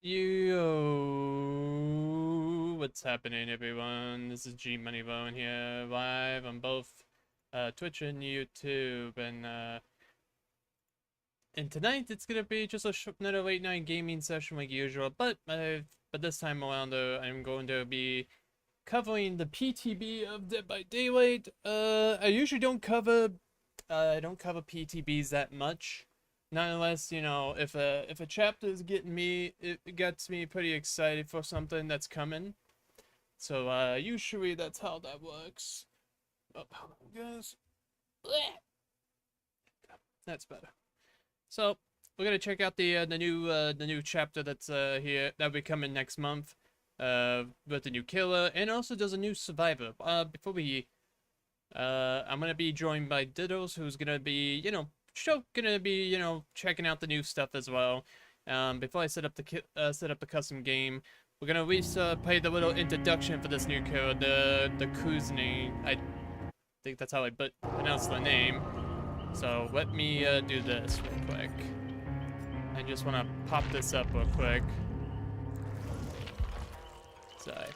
Yo, what's happening, everyone? This is G Moneybone here, live on both Twitch and YouTube, and tonight it's gonna be just another late night gaming session like usual. But this time around, I'm going to be covering the PTB of Dead by Daylight. I usually don't cover PTBs that much. Not unless, you know, if a chapter is it gets me pretty excited for something that's coming. So usually that's how that works. Oh, hold on, guys. That's better. So we're gonna check out the new chapter that's here that'll be coming next month. With the new killer, and also there's a new survivor. Before we I'm gonna be joined by Diddles, who's gonna be, checking out the new stuff as well. Before I set up the custom game, we're gonna at least play the little introduction for this new code, the Kuzney. I think that's how I pronounce the name. So let me do this real quick. I just wanna pop this up real quick. Sorry.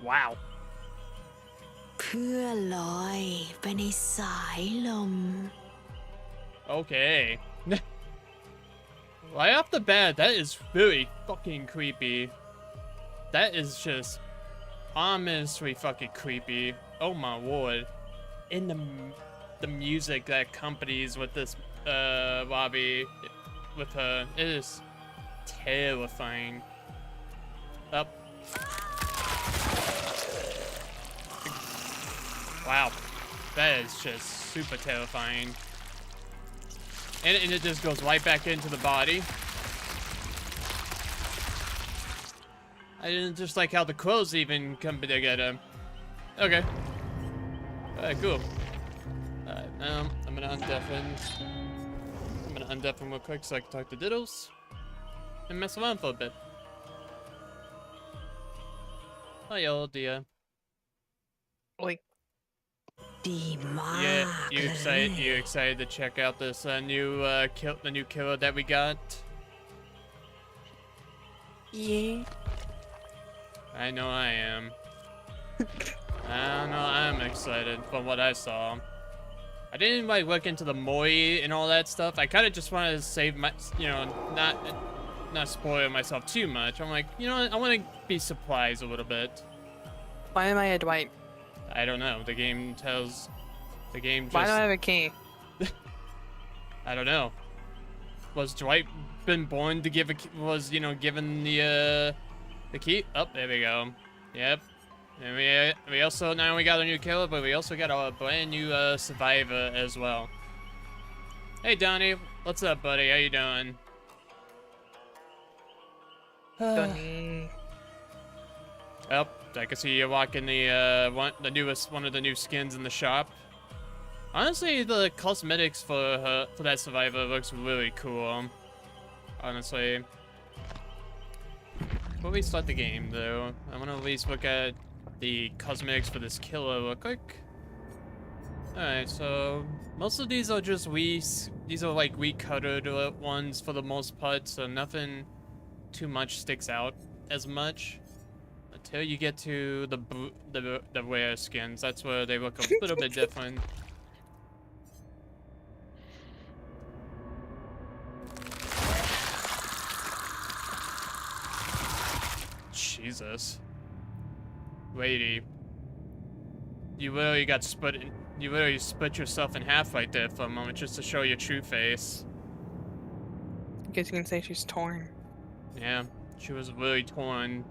Wow. เพื่อลอยไปในสายลม Okay. Right off the bat, that is really fucking creepy. That is just ominously fucking creepy. Oh my lord. And the music that accompanies with this lobby with her, it is terrifying. Up. Wow, that is just super terrifying. And it just goes right back into the body. I didn't just like how the clothes even come together. Okay. Alright, cool. Alright, now I'm gonna undeafen real quick so I can talk to Diddles. And mess around for a bit. Hi, old dear. Like, ดีมาก Yeah, you excited to check out this the new killer that we got? Yeah. I know I am. I know I'm excited from what I saw. I didn't like look into the Moi and all that stuff. I kind of just wanted to save my, not spoil myself too much. I'm like, you know what? I want to be surprised a little bit. Why am I a Dwight? I don't know. The game just... Why do I have a key? I don't know. Was Dwight been born to give given the key? Oh, there we go. Yep. And we also, not only got a new killer, but we also got a brand new survivor as well. Hey Donnie, what's up, buddy? How you doing? Donnie. Oh, I can see you walking one of the new skins in the shop. Honestly, the cosmetics for that survivor looks really cool. Honestly. Before we start the game, though, I want to at least look at the cosmetics for this killer real quick. Alright, so most of these are just these are like recolored ones for the most part, so nothing too much sticks out as much. Until you get to the rare skins, that's where they look a little bit different. Jesus. Lady. You literally split yourself in half right there for a moment just to show your true face. I guess you can say she's torn. Yeah, she was really torn.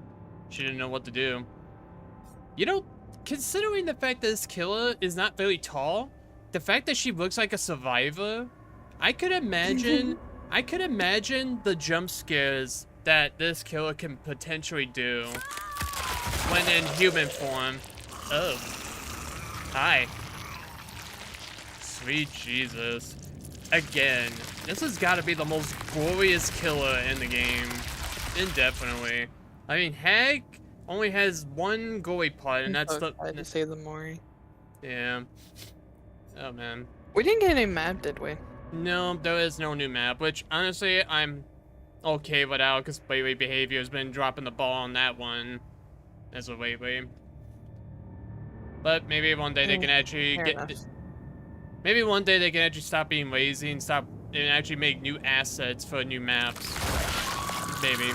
She didn't know what to do. You know, considering the fact that this killer is not very tall, the fact that she looks like a survivor, I could imagine the jump scares that this killer can potentially do when in human form. Oh. Hi. Sweet Jesus. Again, this has got to be the most glorious killer in the game. Indefinitely. I mean, Hag only has one goalie part, and that's the. I had to say the Mori. Yeah. Oh man. We didn't get any map, did we? No, there is no new map, which honestly I'm okay without, because Wayway Behavior has been dropping the ball on that one as a Wayway. But maybe one day they can actually maybe one day they can actually stop being lazy and actually make new assets for new maps. Maybe.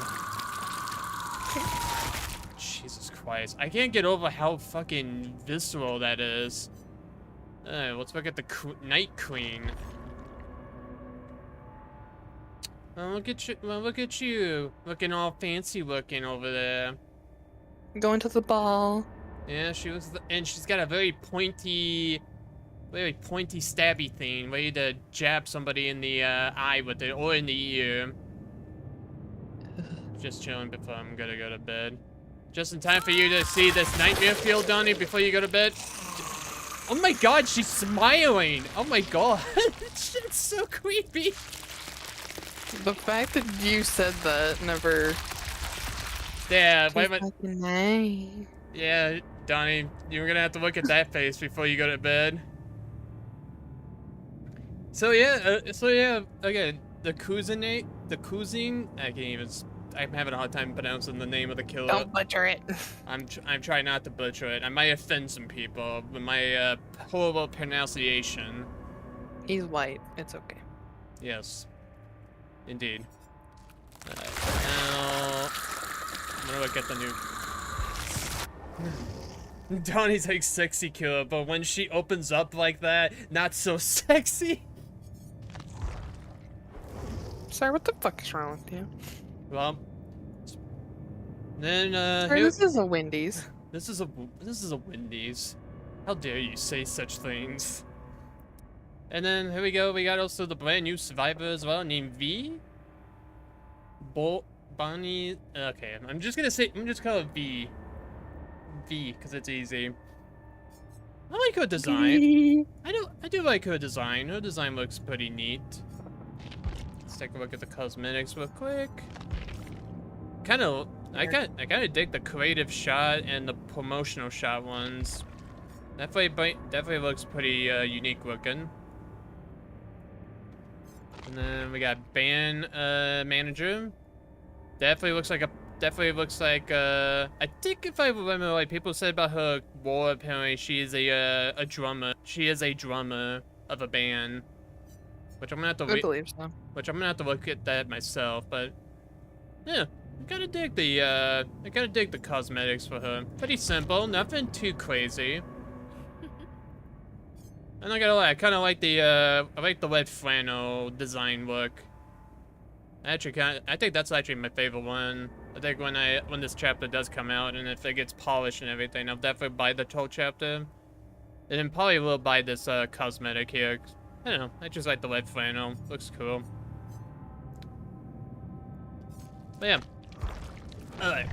Jesus Christ. I can't get over how fucking visceral that is. Let's look at the Night Queen. Oh, look at you. Well, look at you. Looking all fancy looking over there. Going to the ball. Yeah, and she's got a very pointy stabby thing, ready to jab somebody in the eye with it, or in the ear. Just chilling before I'm gonna go to bed. Just in time for you to see this nightmare field, Donnie, before you go to bed. Oh my god, she's smiling! Oh my god, it's so creepy. The fact that you said that never... Yeah, wait a minute. Nice. Yeah, Donnie, you're gonna have to look at that face before you go to bed. So yeah, again, the Kuzine, I'm having a hard time pronouncing the name of the killer. Don't butcher it. I'm trying not to butcher it. I might offend some people with my horrible pronunciation. He's white. It's okay. Yes, indeed. Now, I'm gonna look at the new. Donnie's like sexy killer, but when she opens up like that, not so sexy. Sorry, what the fuck is wrong with you? Well, then Sorry, this is a Wendy's. This is a Wendy's. How dare you say such things? And then here we go. We got also the brand new survivor as well, named V. Bonnie. Okay, I'm just call it V. V, because it's easy. I like her design. I do like her design. Her design looks pretty neat. Let's take a look at the cosmetics real quick. I kind of dig the creative shot and the promotional shot ones. Definitely looks pretty unique looking. And then we got band manager. Definitely looks like I think if I remember what people said about her war, apparently she is a drummer. She is a drummer of a band. Which I'm gonna have to believe so. Which I'm gonna have to look at that myself, but yeah, I gotta dig the cosmetics for her. Pretty simple, nothing too crazy. I'm not gonna lie, I kinda like the red flannel design look. I think that's actually my favorite one. I think when this chapter does come out and if it gets polished and everything, I'll definitely buy the whole chapter. And then probably will buy this cosmetic here. I don't know, I just like the red flannel. Looks cool. But yeah. Alright.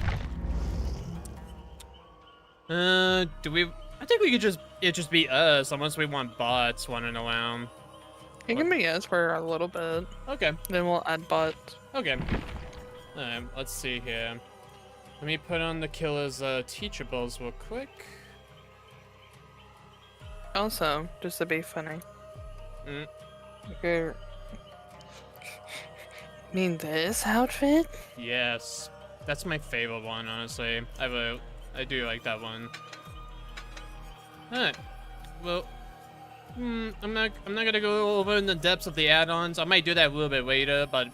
I think we could just be us unless we want bots running around. It can be us for a little bit. Okay. Then we'll add bots. Okay. Alright, let's see here. Let me put on the killer's teachables real quick. Also, just to be funny. Okay. Mean this outfit? Yes. That's my favorite one, honestly. I do like that one. Alright. Well, I'm not gonna go over in the depths of the add-ons. I might do that a little bit later, but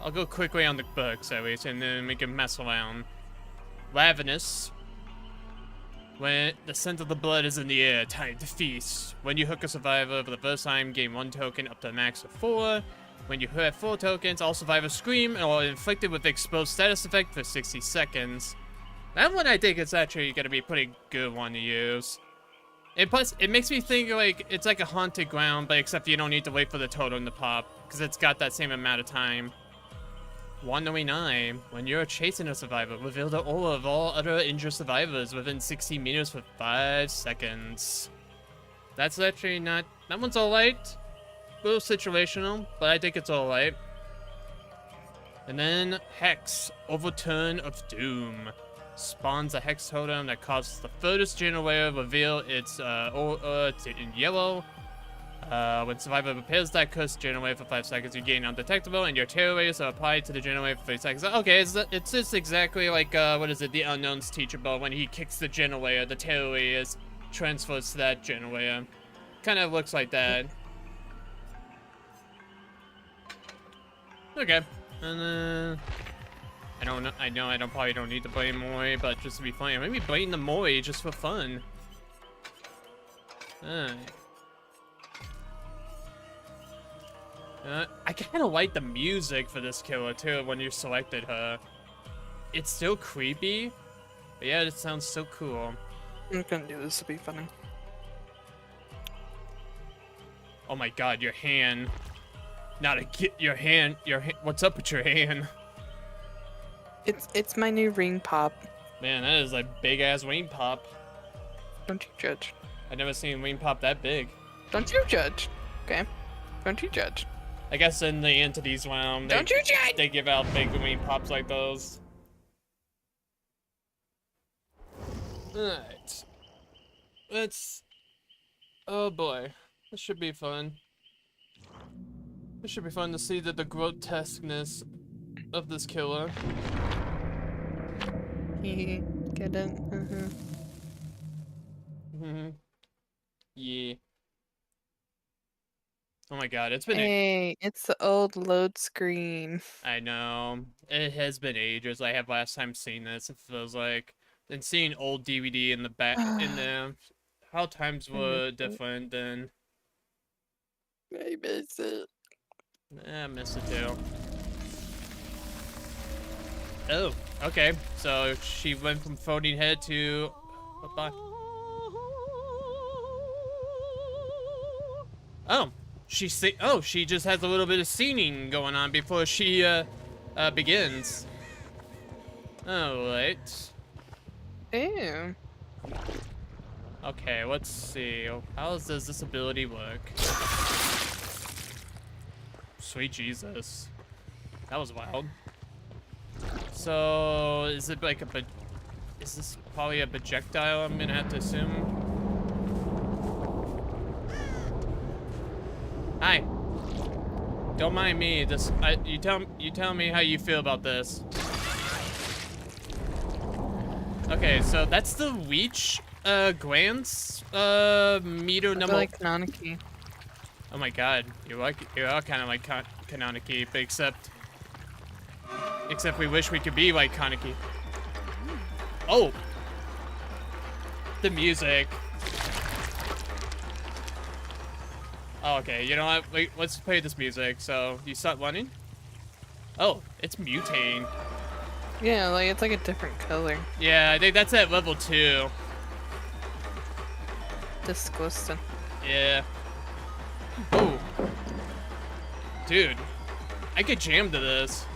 I'll go quickly on the books at least, and then we can mess around. Ravenous. When the scent of the blood is in the air, time to feast. When you hook a survivor for the first time, gain 1 token up to a max of 4. When you have 4 tokens, all survivors scream and are inflicted with exposed status effect for 60 seconds. That one I think is actually gonna be a pretty good one to use. And plus, it makes me think like it's like a haunted ground, but except you don't need to wait for the totem to pop, because it's got that same amount of time. 199. When you're chasing a survivor, reveal the aura of all other injured survivors within 60 meters for 5 seconds. That's actually not... That one's alright. A little situational, but I think it's alright. And then Hex, Overturn of Doom. Spawns a Hex totem that causes the furthest generator reveal its aura in yellow. When survivor prepares that curse generator for 5 seconds, you gain undetectable, and your terror rays are applied to the generator for 3 seconds. Okay, it's just exactly like, what is it, the Unknown's Teachable. When he kicks the generator, the terror ray is transfers to that generator. Kind of looks like that. Okay, and then... I don't know, I probably don't need to blame Mori, but just to be funny, maybe blame the Mori just for fun. Alright. I kind of like the music for this killer too when you selected her. It's still creepy, but yeah, it sounds so cool. I'm gonna do this to be funny. Oh my god, your hand. Not a get your hand. What's up with your hand? It's my new ring pop. Man, that is a big ass wing pop. Don't you judge. I've never seen wing pop that big. Don't you judge. Okay. Don't you judge. I guess in the Entities realm, Don't you judge. they give out big wing pops like those. Alright. Let's... Oh boy. This should be fun. It should be fun to see the grotesqueness of this killer. Get it? Yeah. Oh my god, it's been Hey, it's the old load screen. I know. It has been ages. I have last time seen this, it feels like. And seeing old DVD in the back in the how times were different then. I miss it. I miss it too. Oh, okay. So she went from floating head to oh, she just has a little bit of singing going on before she begins. All right. Ew. Okay, let's see. How does this ability work? Sweet Jesus. That was wild. So, is it like is this probably a projectile, I'm gonna have to assume? Hi. Don't mind me. You tell me how you feel about this. Okay, so that's the Weech Glance meter number. I like Kananaki. Oh my god, you are kind of like Kananaki, but except we wish we could be like Kaneki. Oh, the music. Oh, okay, you know what? Wait, let's play this music. So you start running. Oh, it's mutating. Yeah, like it's like a different color. Yeah, I think that's at level 2. Disgusting. Yeah. Oh. Dude. I could jam to this.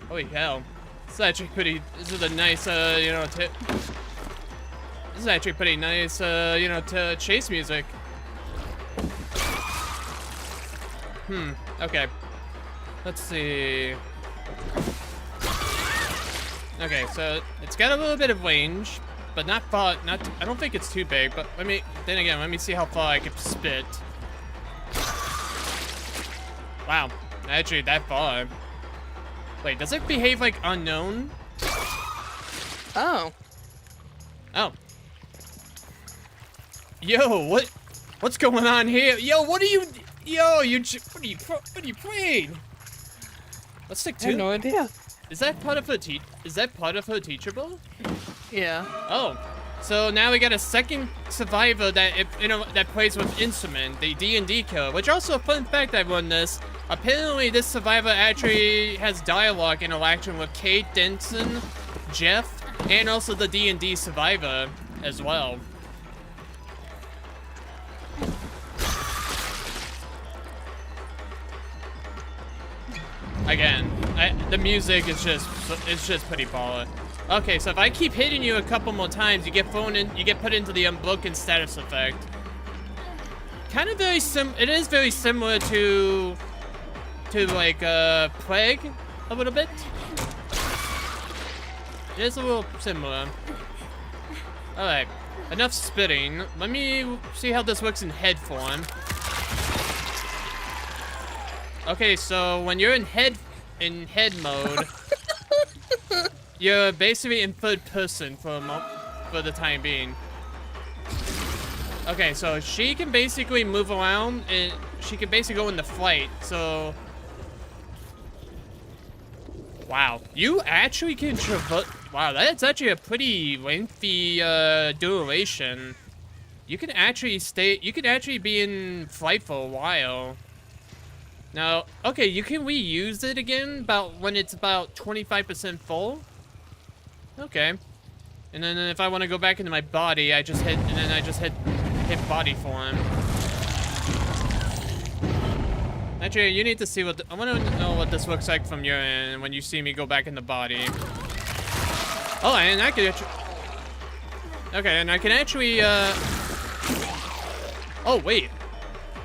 Holy hell. This is actually pretty, this is a nice, you know, this is actually pretty nice, you know, to chase music. Okay. Let's see. Okay, so it's got a little bit of range, but not far, I don't think it's too big, but let me see how far I can spit. Wow, actually that far. Wait, does it behave like unknown? Oh. Oh. Yo, what's going on here? Yo, what are you playing? Let's stick to. I have no idea. Is that part of her teachable? Yeah. Oh, so now we got a second survivor that plays with instrument, the D&D killer. Which also a fun fact I won this. Apparently, this survivor actually has dialogue interaction with Kate Denson, Jeff, and also the D&D survivor as well. Again, the music is just pretty baller. Okay, so if I keep hitting you a couple more times, you get put into the unbroken status effect. Kind of it is very similar to like Plague a little bit. It is a little similar. Alright, enough spitting. Let me see how this works in head form. Okay, so when you're in head mode, you're basically in third person for the time being. Okay, so she can basically move around and she can basically go into flight. So, wow, you actually can traverse. Wow, that's actually a pretty lengthy duration. You can actually be in flight for a while. Now, okay, you can reuse it again when it's about 25% full. Okay. And then if I want to go back into my body, I just hit body form. Actually, you need to see I want to know what this looks like from your end when you see me go back in the body. Oh, and I can actually... Okay, and I can actually, Oh, wait.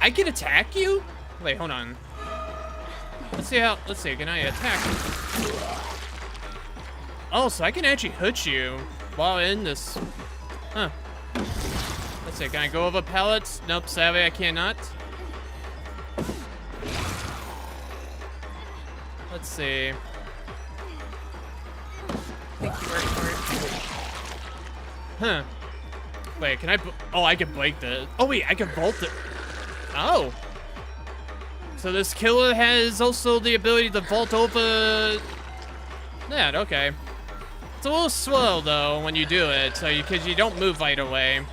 I can attack you? Wait, hold on. Let's see, can I attack? Oh, so I can actually hurt you while in this. Huh. Let's see, can I go over pallets? Nope, sadly I cannot. Let's see. Thank you very much. Huh. Wait, can I... Oh, I can break this. Oh, wait, I can bolt it. Oh. So this killer has also the ability to vault over... That, okay. It's a little slow, though, when you do it, so because you don't move right away.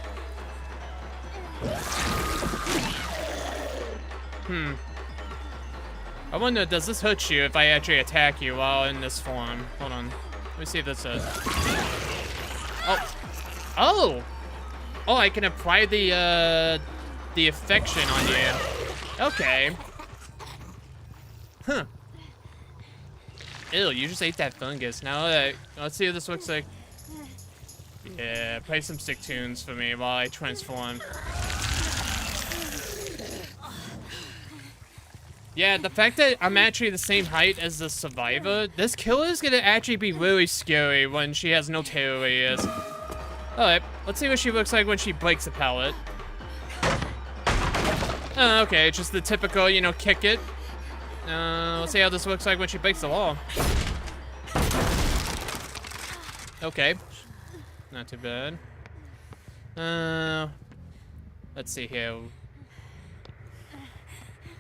I wonder, does this hurt you if I actually attack you while in this form? Hold on. Let me see if this says. Oh. Oh! Oh, I can apply the affection on you. Okay. Huh. Ew, you just ate that fungus. Now, let's see what this looks like. Yeah, play some sick tunes for me while I transform. Yeah, the fact that I'm actually the same height as the survivor, this killer is gonna actually be really scary when she has no tail radius. Alright, let's see what she looks like when she breaks a pallet. Okay, just the typical, you know, kick it. Let's see how this looks like when she breaks the wall. Okay. Not too bad. Let's see here.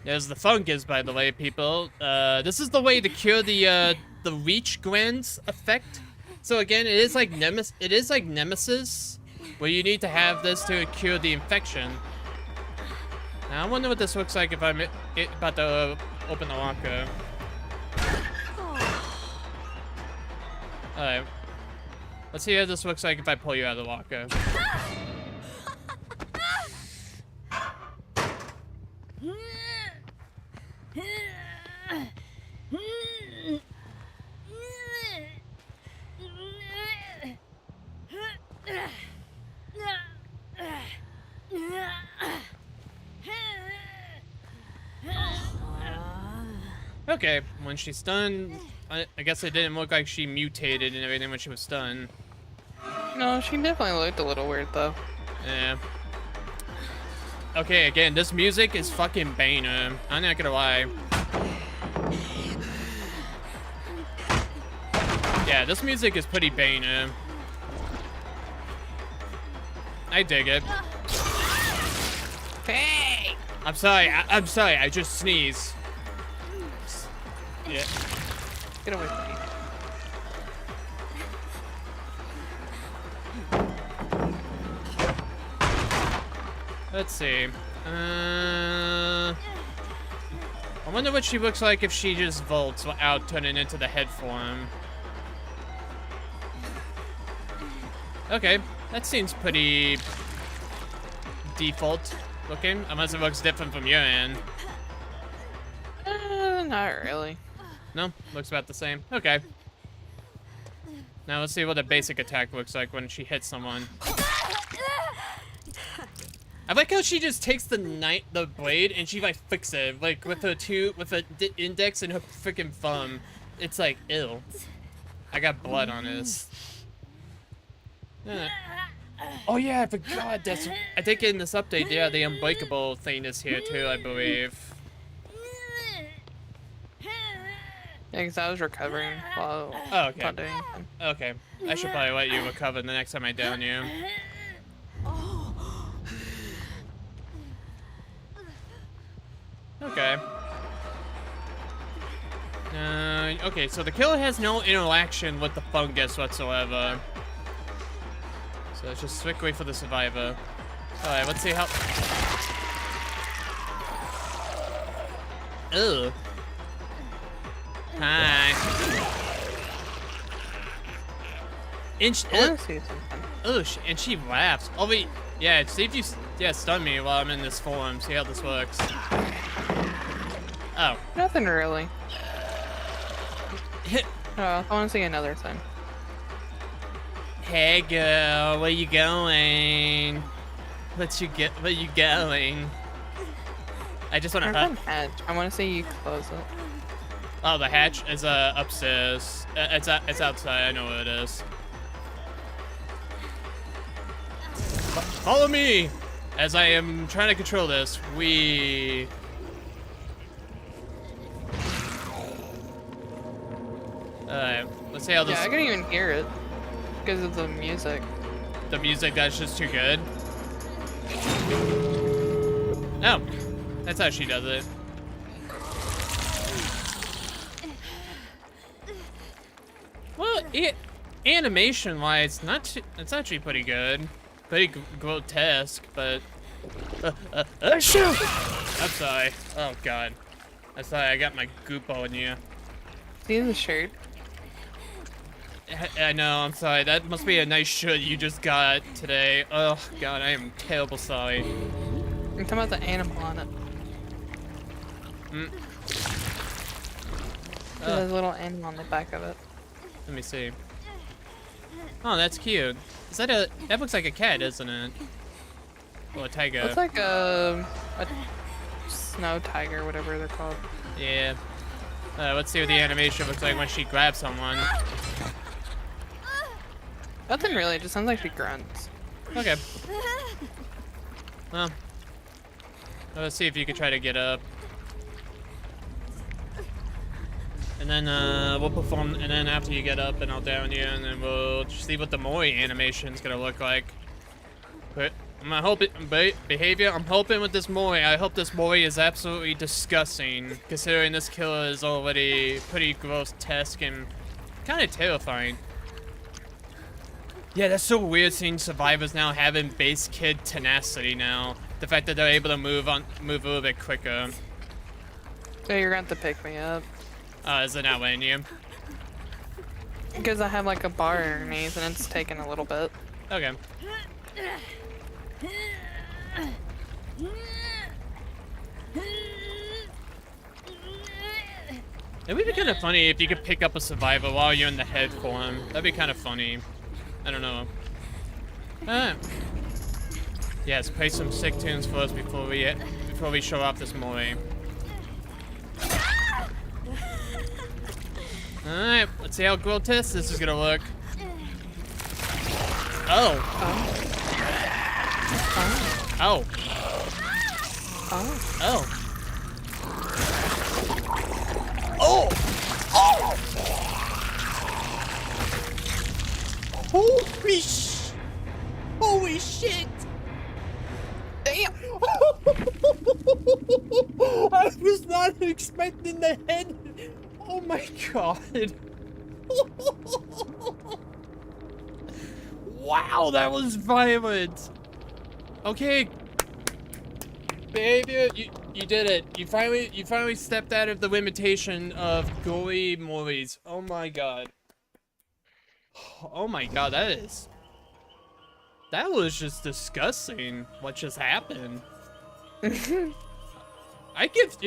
There's the fungus, by the way, people. This is the way to cure the reach glands effect. So again, it is like Nemesis, where you need to have this to cure the infection. Now I wonder what this looks like if I'm about to open the locker. Alright. Let's see how this looks like if I pull you out of the locker. Okay, when she's stunned, I guess it didn't look like she mutated and everything when she was stunned. No, she definitely looked a little weird though. Yeah. Okay, again, this music is fucking banger. I'm not gonna lie. Yeah, this music is pretty banger. I dig it. Hey! I'm sorry, I'm sorry, I just sneezed. Yeah. Get away from me. Let's see. I wonder what she looks like if she just vaults without turning into the head form. Okay, that seems pretty default looking, unless it looks different from your end. Not really. No, looks about the same. Okay. Now let's see what a basic attack looks like when she hits someone. I like how she just takes the blade and she like fixes it, like with her index and her freaking thumb. It's like ill. I got blood on this. Oh yeah, I forgot. That's. I think in this update, yeah, the unbreakable thing is here too. I believe. Yeah, because I was recovering while Oh, okay. not doing anything. Okay. I should probably let you recover the next time I down you. Okay. Okay, so the killer has no interaction with the fungus whatsoever. So it's just strictly for the survivor. Alright, let's see how... Ugh. Hi. And I want to see something. and she laughs. Oh wait, yeah, see if you stun me while I'm in this form. See how this works. Oh. Nothing really. Oh, I want to see another thing. Hey girl, where you going? Where you going? I just want to There's one hatch. I want to see you close it. Oh, the hatch is upstairs. It's outside. I know where it is. Follow me, as I am trying to control this. Let's see how this. Yeah, I couldn't even hear it because of the music. The music, that's just too good. Oh, that's how she does it. Well, animation-wise, it's actually pretty good. Pretty grotesque, but... shoot! I'm sorry. Oh, God. I'm sorry, I got my goop on you. See the shirt? I know, I'm sorry. That must be a nice shirt you just got today. Oh, God, I am terrible sorry. I'm talking about the animal on it. There's a little animal on the back of it. Let me see. Oh, that's cute. Is that that looks like a cat, isn't it? Or a tiger. Looks like a snow tiger, whatever they're called. Yeah. Let's see what the animation looks like when she grabs someone. Nothing really, it just sounds like she grunts. Okay. Well, let's see if you can try to get up. And then we'll perform, and then after you get up, and I'll down you, and then we'll see what the Mori animation's gonna look like. But I'm hoping behavior. I'm hoping with this Mori. I hope this Mori is absolutely disgusting, considering this killer is already pretty grotesque and kind of terrifying. Yeah, that's so weird seeing survivors now having base kid tenacity now. The fact that they're able to move a little bit quicker. So you're going to have to pick me up. Is it not letting you? Because I have like a bar underneath and it's taking a little bit. Okay. It would be kind of funny if you could pick up a survivor while you're in the head form. That'd be kind of funny. I don't know. Yeah, let's play some sick tunes first before we show off this Mori. Alright, let's see how grotesque this is gonna look. Oh. Oh. Oh. Oh. Oh. Holy shit. Damn! I was not expecting the head. Oh my god. Wow, that was violent. Okay. Behavior, you did it. You finally stepped out of the limitation of gory movies. Oh my god. Oh my god, that was just disgusting what just happened. You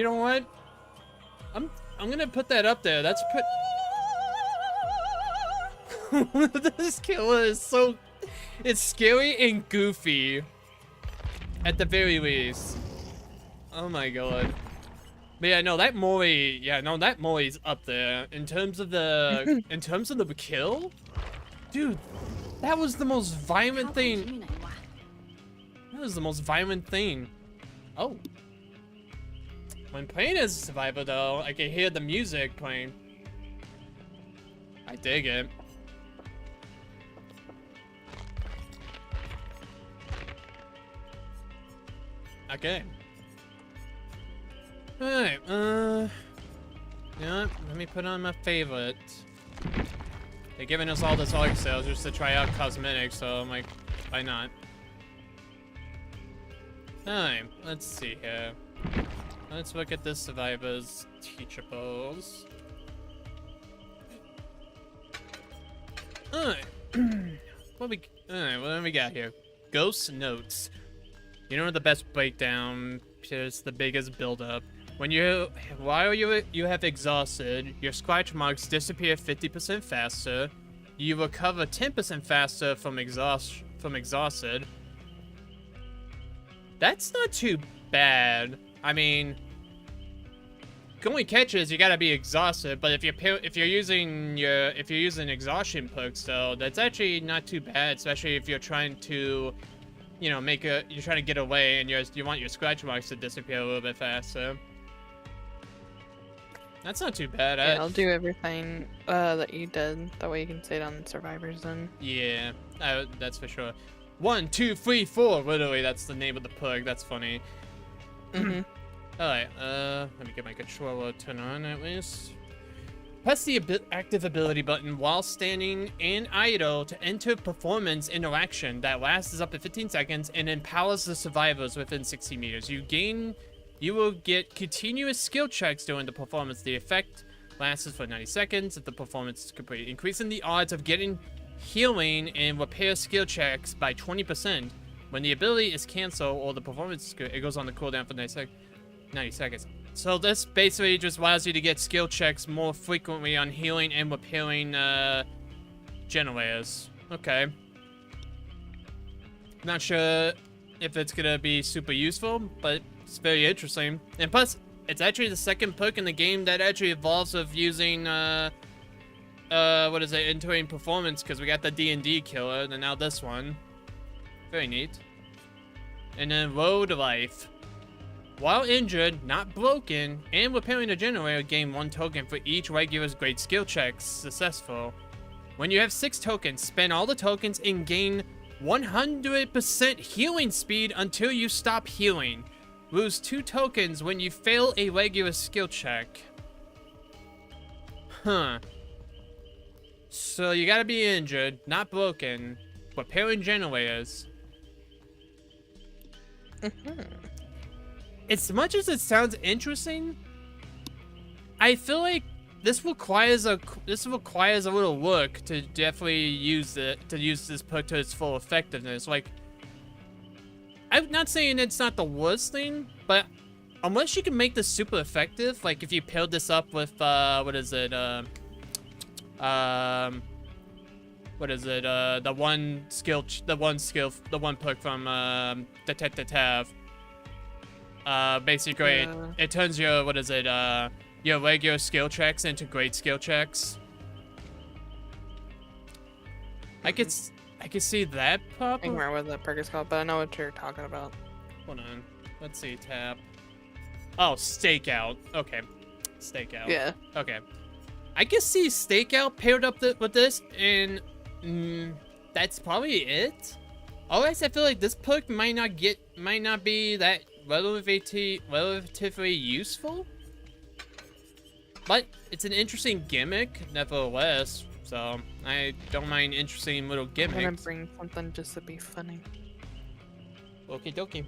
know what? I'm gonna put that up there. That's this killer is so, it's scary and goofy at the very least. Oh my god. But yeah, no, that Mori's up there in terms of the kill. Dude, That was the most violent thing. That was the most violent thing. Oh. When playing as a survivor, though, I can hear the music playing. I dig it. Okay. Alright, you know what? Let me put on my favorite. They're giving us all this ARC sales just to try out cosmetics, so I'm like, why not? Alright, let's see here. Let's look at this survivor's teachables. Alright. What do we got here? Ghost notes. You know the best breakdown, just the biggest buildup. While you have exhausted, your scratch marks disappear 50% faster. You recover 10% faster from exhausted. That's not too bad. I mean, the only catch is you gotta be exhausted. But if you're using exhaustion perks, though, that's actually not too bad. Especially if you're trying to, you know, you're trying to get away and you want your scratch marks to disappear a little bit faster. That's not too bad. Yeah, I'll do everything that you did. That way you can say it on survivors then. Yeah, that's for sure. 1, 2, 3, 4. Literally, that's the name of the perk. That's funny. Alright, let me get my controller turned on at least. Press the active ability button while standing and idle to enter performance interaction that lasts up to 15 seconds and empowers the survivors within 60 meters. You will get continuous skill checks during the performance. The effect lasts for 90 seconds if the performance is complete, increasing the odds of getting healing and repair skill checks by 20%. When the ability is canceled or the performance is good, it goes on the cooldown for 90 seconds. So this basically just allows you to get skill checks more frequently on healing and repairing generators. Okay. Not sure if it's gonna be super useful, but it's very interesting. And plus, it's actually the second perk in the game that actually evolves of using entering performance, because we got the D&D killer and then now this one. Very neat. And then road life. While injured, not broken, and repairing a generator, gain 1 token for each regular's great skill checks successful. When you have 6 tokens, spend all the tokens and gain 100% healing speed until you stop healing. Lose 2 tokens when you fail a regular skill check. Huh. So you gotta be injured, not broken, repairing generators. As much as it sounds interesting, I feel like this requires a little work to definitely use this perk to its full effectiveness. Like, I'm not saying it's not the worst thing, but unless you can make this super effective, like if you paired this up with the one perk from Detect the Tav. Basically, Yeah. it turns your your regular skill checks into great skill checks. I could see that I pop. can't remember what that perk is called, but I know what you're talking about. Hold on, let's see, tab. Oh, stakeout. Okay, stakeout. Yeah. Okay, I can see stakeout paired up with this, and that's probably it. Otherwise, I feel like this perk might not be that relatively useful, but it's an interesting gimmick nevertheless, so I don't mind interesting little I'm gonna gimmicks. bring something just to be funny. Okie dokie.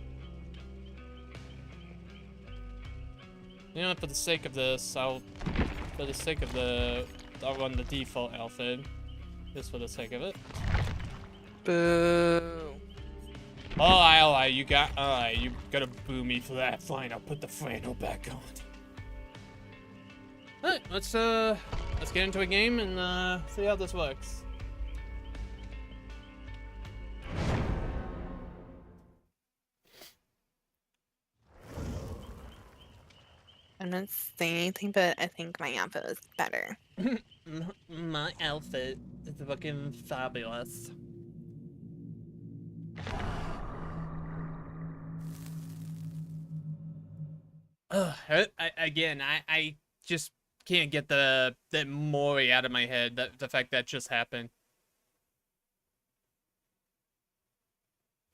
You know, for the sake of this, I'll run the default outfit, just for the sake of it. Boo. Alright, you gotta boo me for that. Fine, I'll put the flannel back on. Alright, let's get into a game and see how this works. I'm not saying anything, but I think my outfit is better. My outfit is looking fabulous. I just can't get that Mori out of my head. That the fact that just happened.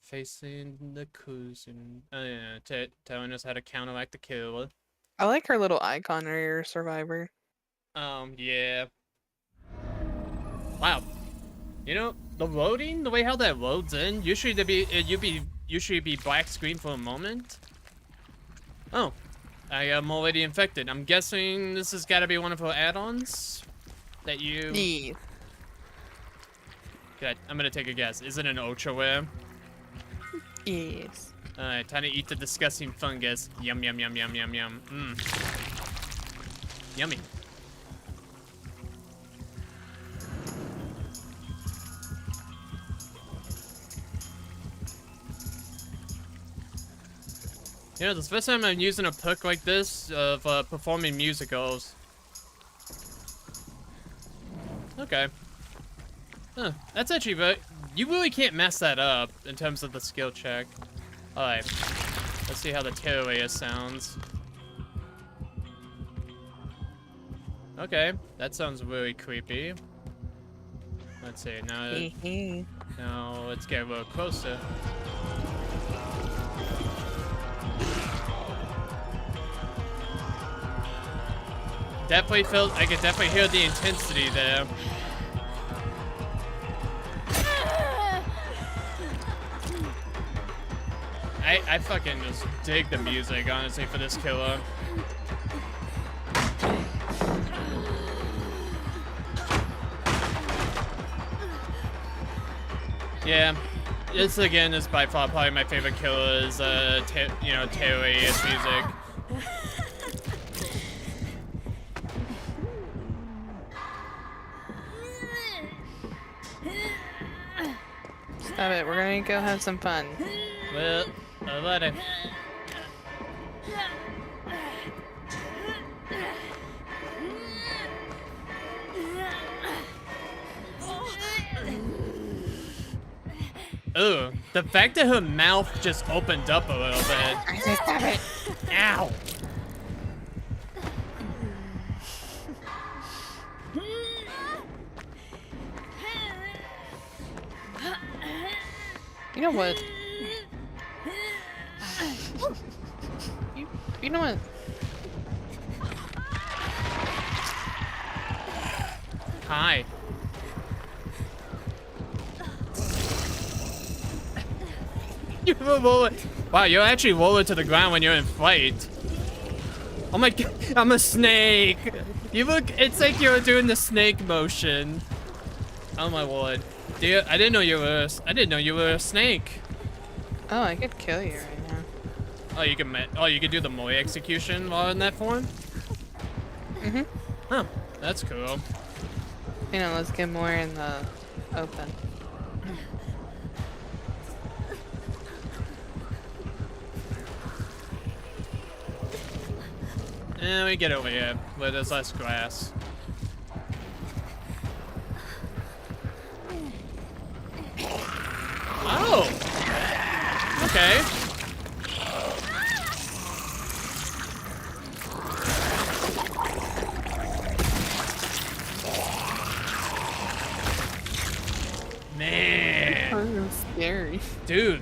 Facing the Kuzun. Oh yeah, telling us how to counteract the killer. I like her little icon or your survivor. Yeah. Wow. You know, the loading, the way how that loads in, usually usually be black screen for a moment. Oh, I am already infected. I'm guessing this has got to be one of her add-ons that you. Yeah. Okay, I'm gonna take a guess. Is it an ultra wear? Yes. Alright, time to eat the disgusting fungus. Yum yum yum yum yum yum. Yummy. You know, this is the first time I'm using a perk like this of performing musicals. Okay. Huh, that's actually very... You really can't mess that up in terms of the skill check. Alright. Let's see how the Terraria sounds. Okay, that sounds really creepy. Let's see, now let's get a little closer. Definitely I could definitely hear the intensity there. I fucking just dig the music, honestly, for this killer. Yeah, this again is by far probably my favorite killer is, you know, Terraria's music. Stop it, we're gonna go have some fun. Well, alrighty. Ooh, the fact that her mouth just opened up a little bit. I said stop it! Ow! You know what? You know what? Hi. You roll it. Wow, you're actually rolling to the ground when you're in flight. Oh my god, I'm a snake. You look, it's like you're doing the snake motion. Oh my lord. Dude, I didn't know you were a snake. Oh, I could kill you right now. Oh, you can do the Moe execution while in that form? Mhm. Huh, that's cool. You know, let's get more in the open. Eh, we get over here where there's less grass. Oh! Okay. Man. Oh, scary. Dude.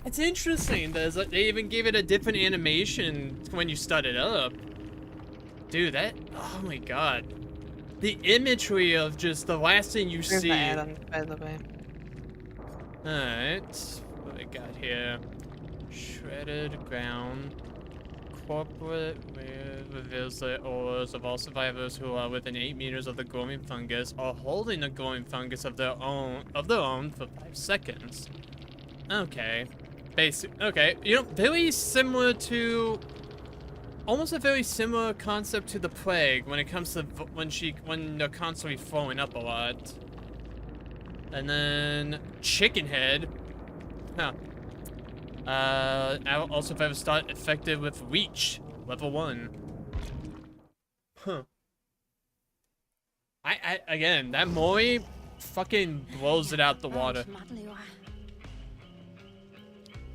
It's interesting. They even gave it a different animation when you start it up. Dude, oh my god. The imagery of just the last thing you There's see. the add-on, by the way. Alright. What do we got here? Shredded ground. Corporate reveals the auras of all survivors who are within 8 meters of the glowing fungus are holding the glowing fungus of their own for 5 seconds. Okay. Okay, you know, very similar to, almost a very similar concept to the plague when it comes to when they're constantly throwing up a lot. And then chicken head, huh? Also if I ever start effective with reach, level 1. Huh. Again, that Mori fucking blows it out the water.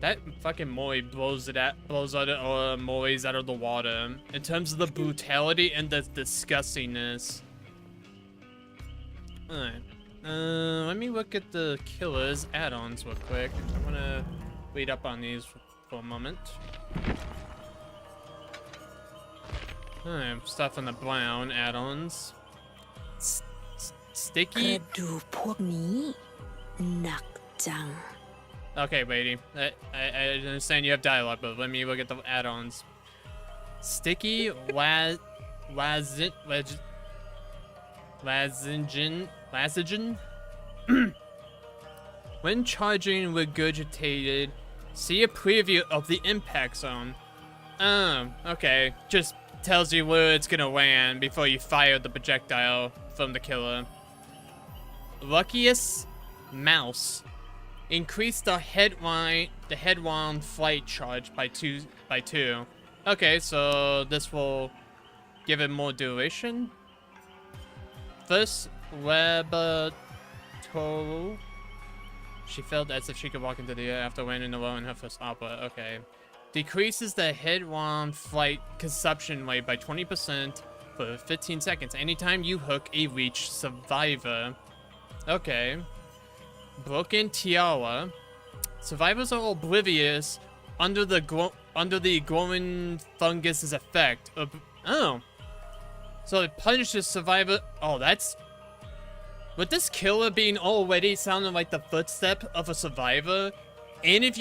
That fucking Mori blows other Moris out of the water in terms of the brutality and the disgustingness. Alright. Let me look at the killer's add-ons real quick. I wanna read up on these for a moment. Alright, stuff on the brown add-ons. Sticky. กระดูกพวกนี้หนักจัง Okay, lady. I understand you have dialogue, but let me look at the add-ons. Sticky Lazogen. When charging regurgitated, see a preview of the impact zone. Oh, okay. Just tells you where it's gonna land before you fire the projectile from the killer. Luckiest Mouse. Increase the headwind flight charge by two. Okay, so this will give it more duration. First, Webatoro. She felt as if she could walk into the air after landing alone in her first opera. Okay. Decreases the headwind flight consumption rate by 20% for 15 seconds anytime you hook a reach survivor. Okay. Broken Tiara. Survivors are oblivious under the growing fungus's effect. Oh. So it punishes survivor. Oh, that's. With this killer being already sounding like the footstep of a survivor, and if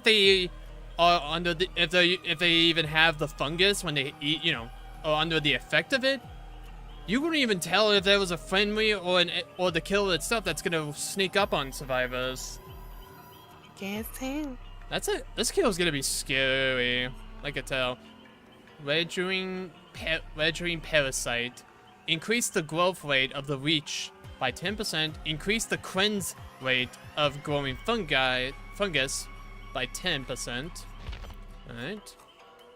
they are under the if they even have the fungus when they eat, you know, or under the effect of it, you wouldn't even tell if there was a friendly or the killer itself that's gonna sneak up on survivors. Guessing. That's it. This kill's gonna be scary. I could tell. Redring Parasite. Increase the growth rate of the reach by 10%. Increase the cleanse rate of growing fungus by 10%. Alright.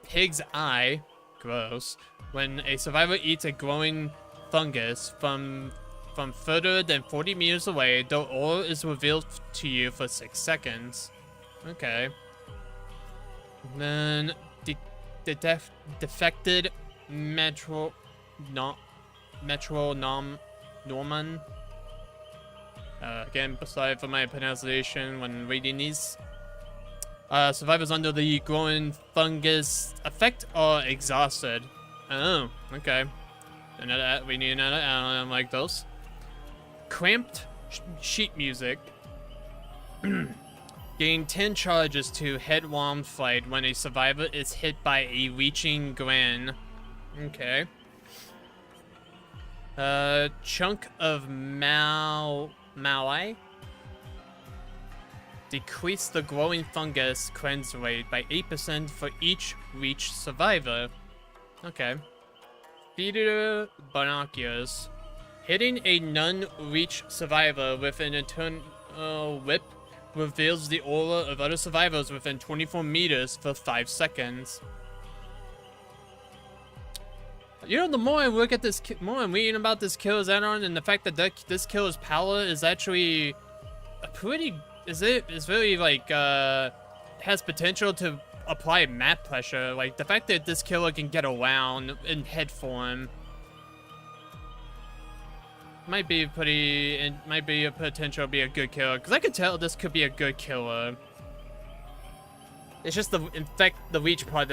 Pig's Eye. Gross. When a survivor eats a growing fungus from further than 40 meters away, the aura is revealed to you for 6 seconds. Okay. Then defected Norman. Again, sorry for my pronunciation when reading these. Survivors under the growing fungus effect are exhausted. Oh, okay. We need another add-on like those. Cramped sheet music. Gain 10 charges to headwind flight when a survivor is hit by a reaching gren. Okay. Chunk of Maui. Decrease the growing fungus cleanse rate by 8% for each reach survivor. Okay. Theater binoculars. Hitting a non-reach survivor with an eternal whip reveals the aura of other survivors within 24 meters for 5 seconds. You know, the more I look at this, more I'm reading about this killer's add-on, and the fact that this killer's power is actually a pretty, is very like has potential to apply map pressure. Like the fact that this killer can get around in head form might be pretty. It might be a potential to be a good killer, because I could tell this could be a good killer. It's just the reach part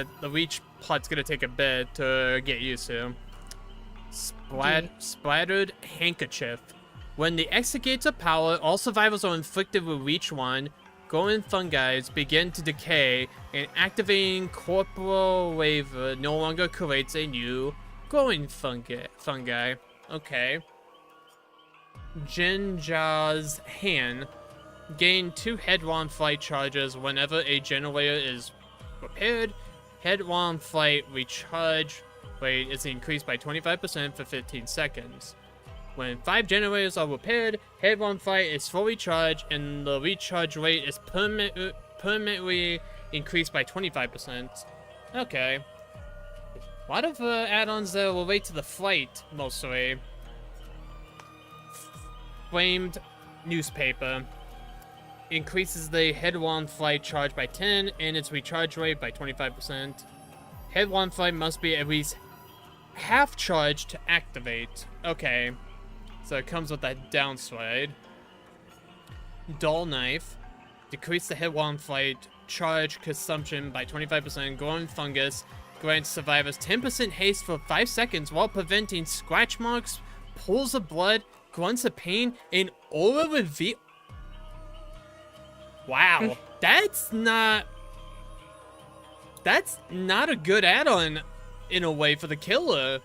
part's gonna take a bit to get used to. Splattered handkerchief. When the X gates of power, all survivors are inflicted with reach 1. Growing fungi begin to decay, and activating corporal wave no longer creates a new growing fungi. Okay. Jinja's hand. Gain 2 headwind flight charges whenever a generator is repaired. Headwind flight recharge rate is increased by 25% for 15 seconds. When 5 generators are repaired, headwind flight is fully charged and the recharge rate is permanently increased by 25%. Okay. A lot of add-ons that relate to the flight, mostly. Flamed newspaper. increases the head-on flight charge by 10 and its recharge rate by 25%. Head-on flight must be at least half charged to activate. Okay, so it comes with that downside. Dull knife. Decrease the head-on flight charge consumption by 25%. Growing fungus grants survivors 10% haste for 5 seconds while preventing scratch marks, pools of blood, grunts of pain, and aura reveal. Wow, that's not a good add-on in a way for the killer.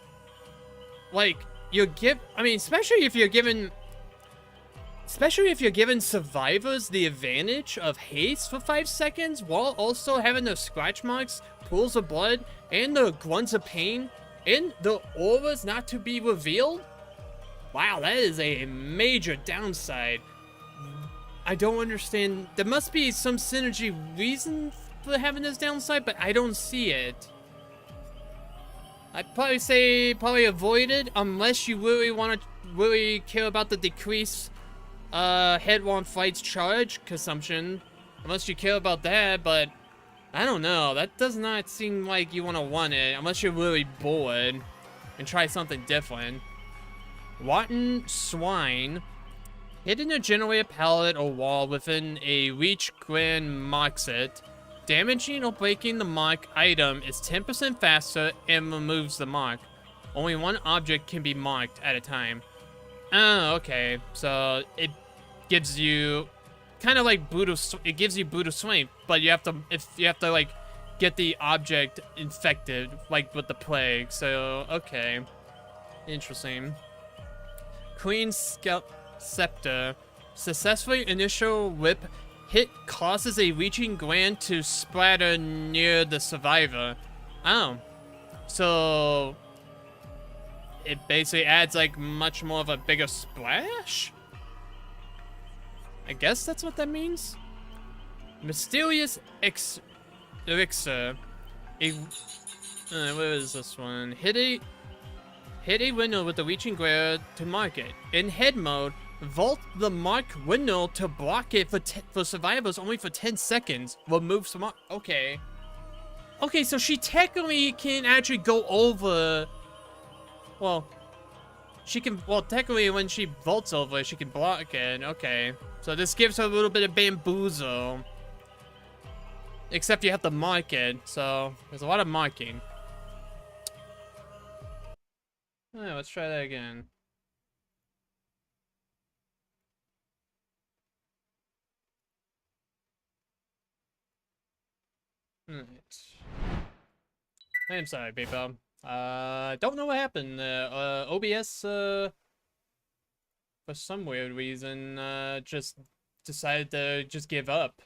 Like, I mean, especially if you're giving survivors the advantage of haste for 5 seconds while also having those scratch marks, pools of blood, and the grunts of pain, and the auras not to be revealed. Wow, that is a major downside. I don't understand. There must be some synergy reason for having this downside, but I don't see it. I'd probably say avoid it unless you really want to really care about the decrease head-on flight's charge consumption. Unless you care about that, but I don't know. That does not seem like you want it unless you're really bored and try something different. Rotten swine. Hitting a generator pallet or wall within a reach grand marks it. Damaging or breaking the mark item is 10% faster and removes the mark. Only one object can be marked at a time. Oh, okay. So it gives you kind of like it gives you brutal strength, but you have to like get the object infected, like with the plague. So okay, interesting. Queen Scepter. Successfully initial whip hit causes a reaching gland to splatter near the survivor. Oh. So it basically adds like much more of a bigger splash? I guess that's what that means? Mysterious elixir. Where is this one? Hit a window with the reaching glare to mark it. In head mode, vault the mark window to block it for survivors only for 10 seconds. Remove some mark. Okay. Okay, so she technically can actually go over. Well, she can. Well, technically, when she vaults over, she can block it. Okay. So this gives her a little bit of bamboozle. Except you have to mark it. So there's a lot of marking. Alright, let's try that again. Alright. I'm sorry, people. Don't know what happened. OBS, for some weird reason, just decided to just give up.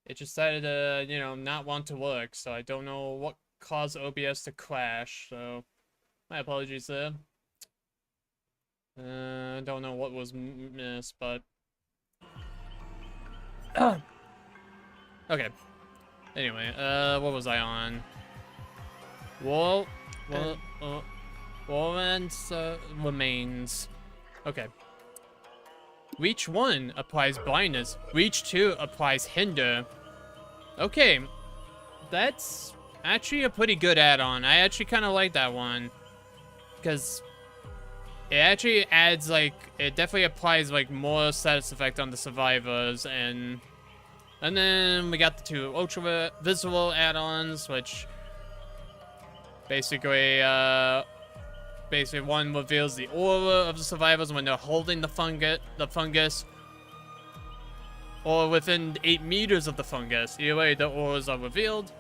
It decided to, you know, not want to work, so I don't know what caused OBS to crash, so my apologies there. Don't know what was missed, but okay. Anyway, what was I on? Warrants remains. Okay. Reach 1 applies blindness. Reach 2 applies hinder. Okay. That's actually a pretty good add-on. I actually kind of like that one. Because it actually adds, like, it definitely applies, like, more status effect on the survivors. And then we got the 2 ultra visual add-ons, which basically, one reveals the aura of the survivors when they're holding the fungus, or within 8 meters of the fungus. Either way, the auras are revealed.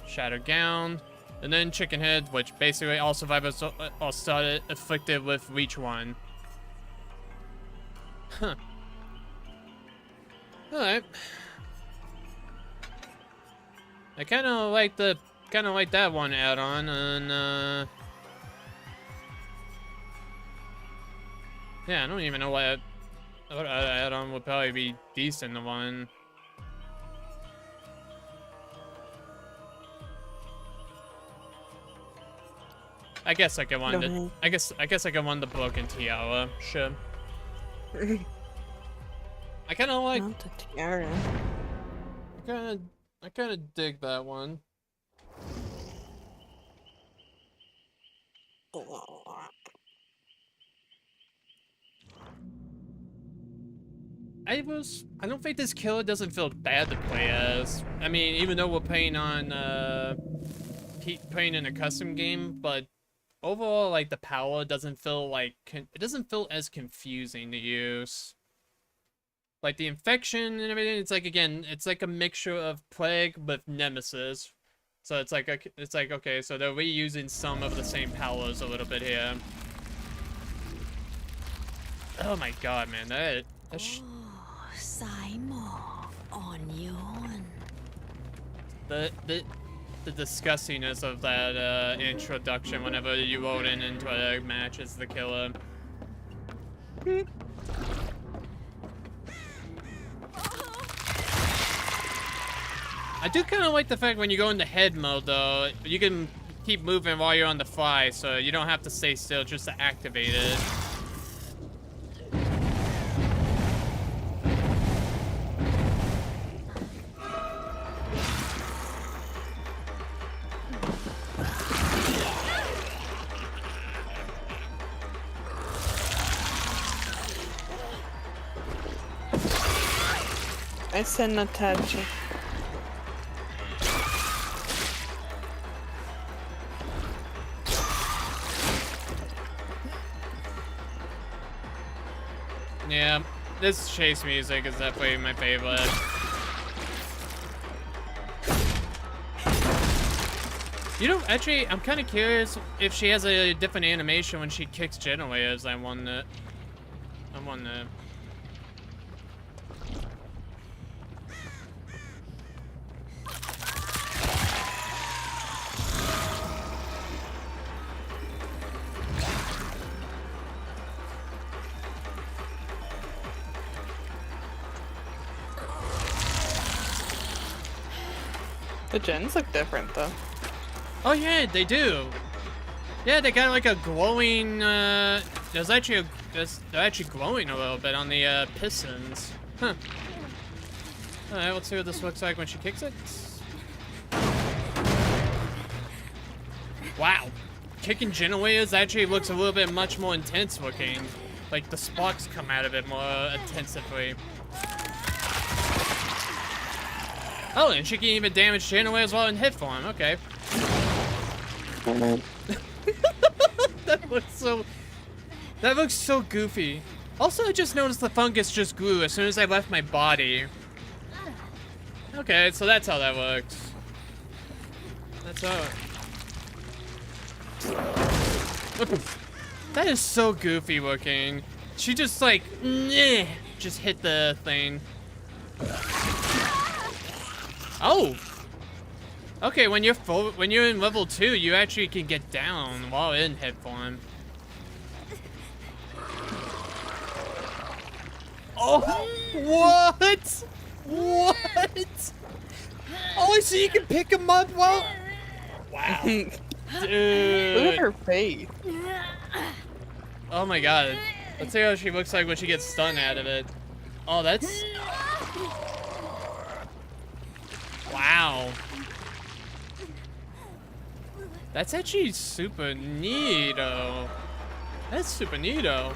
Shattered gown, and then chicken head, which basically all survivors are started afflicted with reach 1. Huh. All right. I kind of like that one add-on, and yeah, I don't even know what add-on would probably be decent to one. I guess I can want the broken tiara. Sure. I kind of like. Not the tiara. I kind of dig that one. I don't think this killer doesn't feel bad to play as. I mean, even though we're playing on, playing in a custom game, but overall, like, the power doesn't feel like, it doesn't feel as confusing to use. Like, the infection and everything, it's like, again, it's like a mixture of Plague with Nemesis. So it's like, okay, so they're reusing some of the same powers a little bit here. Oh my god, man, that สายหมอกอ่อนโยน the disgustingness of that introduction whenever you rolled into a match as the killer. I do kind of like the fact when you go into head mode though, you can keep moving while you're on the fly, so you don't have to stay still just to activate it. I said not touch it. Yeah, this chase music is definitely my favorite. You know, actually, I'm kind of curious if she has a different animation when she kicks generators. I wonder. The gens look different though. Oh yeah, they do. Yeah, they got like a glowing. They're actually glowing a little bit on the pistons. Huh. All right, let's see what this looks like when she kicks it. Wow, kicking generators actually looks a little bit much more intense looking. Like the sparks come out of it more intensively. Oh, and she can even damage generators while in hit form. Okay. That looks so goofy. Also, I just noticed the fungus just grew as soon as I left my body. Okay, so that's how that works. That's how. That is so goofy looking. She just like, just hit the thing. Oh. Okay, when you're in level 2, you actually can get down while in hit form. Oh, what? What? Oh, so you can pick him up while. Wow, dude. Look at her face. Oh my god. Let's see how she looks like when she gets stunned out of it. Oh, that's. Wow. That's actually super neato. That's super neato.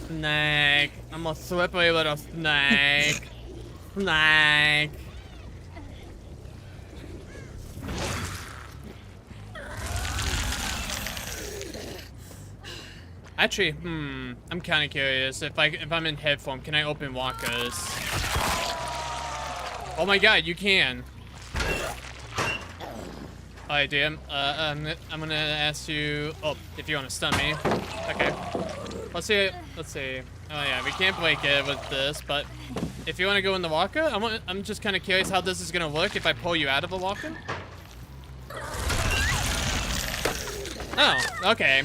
Snake. I'm a slippery little snake. Snake. Actually, I'm kind of curious if I'm in head form, can I open walkers? Oh my god, you can. Alright, DM. I'm gonna ask you. Oh, if you want to stun me. Okay. Let's see. Let's see. Oh yeah, we can't break it with this, but if you want to go in the walker, I'm just kind of curious how this is gonna look if I pull you out of the walker. Oh, okay.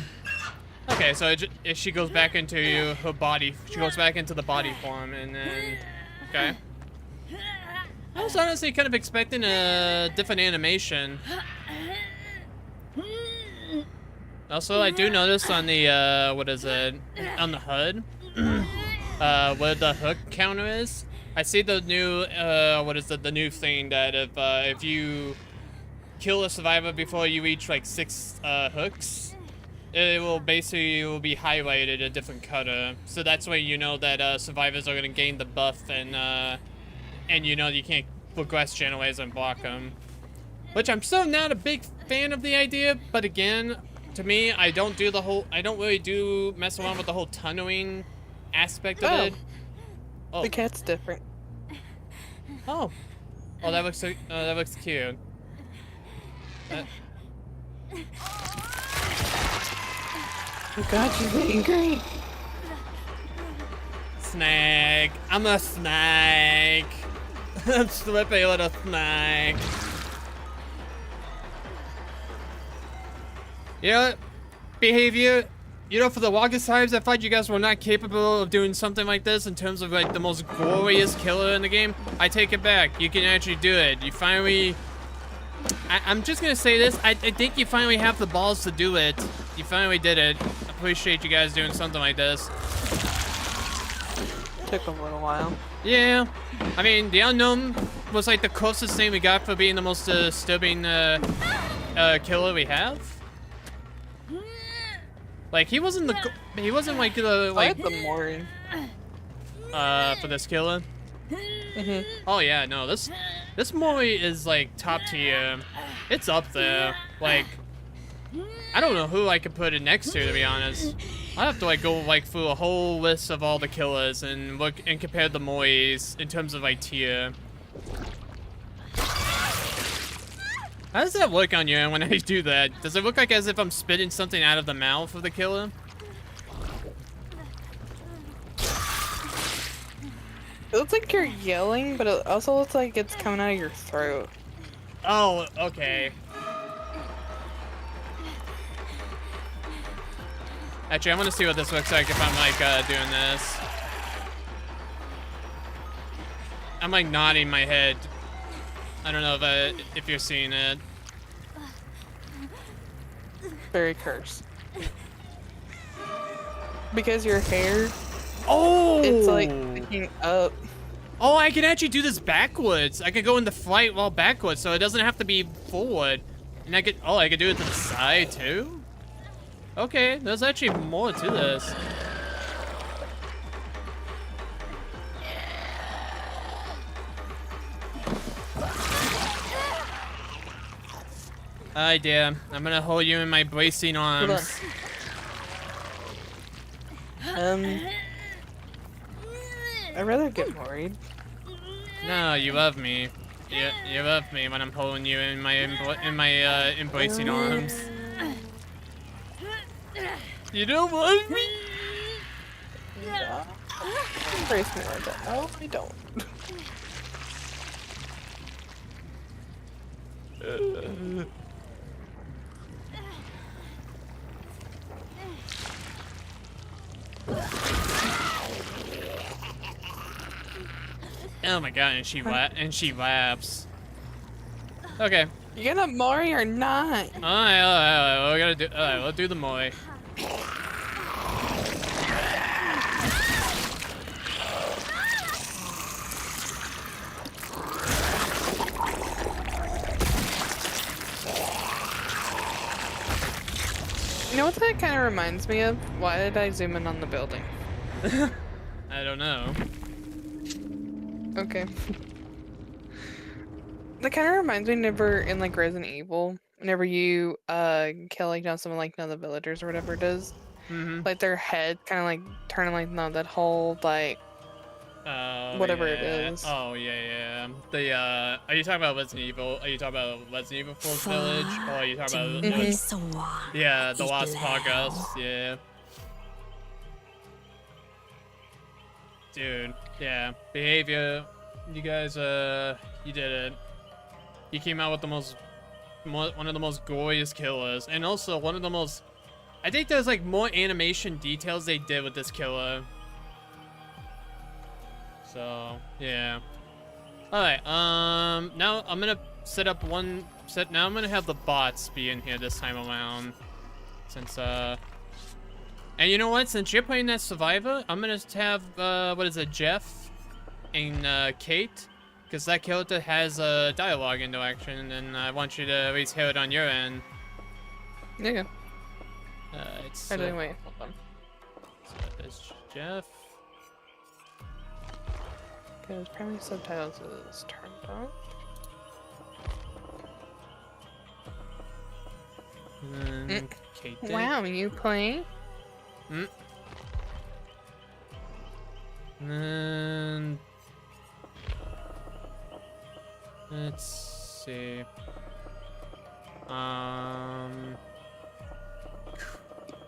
Okay, so if she goes back into her body, she goes back into the body form, and then, okay. I was honestly kind of expecting a different animation. Also, I do notice on the, what is it? On the HUD, where the hook counter is. I see the new, what is it? The new thing that if you kill a survivor before you reach like 6 hooks, it will be highlighted a different color. So that's when you know that survivors are gonna gain the buff and you know you can't progress channelways and block them. Which I'm still not a big fan of the idea, but again, to me, I don't really do mess around with the whole tunneling aspect of it. Oh. The cat's different. Oh. Oh, that looks cute. Oh god, she's angry. Snake. I'm a snake. I'm slippy little snake. You know what? Behavior. You know, for the longest times, I thought you guys were not capable of doing something like this in terms of like the most glorious killer in the game. I take it back. You can actually do it. You finally. I'm just gonna say this. I think you finally have the balls to do it. You finally did it. Appreciate you guys doing something like this. Took a little while. Yeah. I mean, the unknown was like the closest thing we got for being the most disturbing killer we have. Like he wasn't like the I like the Mori. for this killer. Oh yeah, no, this Mori is like top tier. It's up there. Like I don't know who I could put it next to be honest. I have to like go like through a whole list of all the killers and look and compare the Moris in terms of like tier. How does that look on you when I do that? Does it look like as if I'm spitting something out of the mouth of the killer? It looks like you're yelling, but it also looks like it's coming out of your throat. Oh, okay. Actually, I want to see what this looks like if I'm like doing this. I'm like nodding my head. I don't know if you're seeing it. Very cursed. Because your hair, Oh! it's like sticking up. Oh, I can actually do this backwards. I can go into flight while backwards, so it doesn't have to be forward. And I could do it to the side too? Okay, there's actually more to this. Alright, dear. I'm gonna hold you in my bracing arms. I'd rather get worried. No, you love me. You love me when I'm holding you in my embracing arms. You don't love me? Yeah. Embrace me like that. No, I don't. Oh my god, and she laughs. Okay. You gonna Mori or not? Alright, we'll do the Mori. You know what that kind of reminds me of? Why did I zoom in on the building? I don't know. Okay. That kind of reminds me whenever in like Resident Evil, whenever you kill like someone like the villagers or whatever it is, like their head kind of like turning like that whole like whatever it is. Oh yeah. Are you talking about Resident Evil? Are you talking about Resident Evil Falls Village? Or are you talking about the Lost Podcast? Yeah. Dude, yeah. Behavior. You guys, you did it. You came out with one of the most glorious killers, and also one of the most. I think there's like more animation details they did with this killer. So yeah. All right. Now I'm gonna set up one set. Now I'm gonna have the bots be in here this time around. Since and you know what? Since you're playing that Survivor, I'm gonna have what is it, Jeff and Kate, because that character has dialogue interaction, and I want you to at least hear it on your end. Yeah. It's Actually, wait, hold on. so there's Jeff. Because primary subtitles is turned on. And then Kate did. Wow, you playing? And let's see.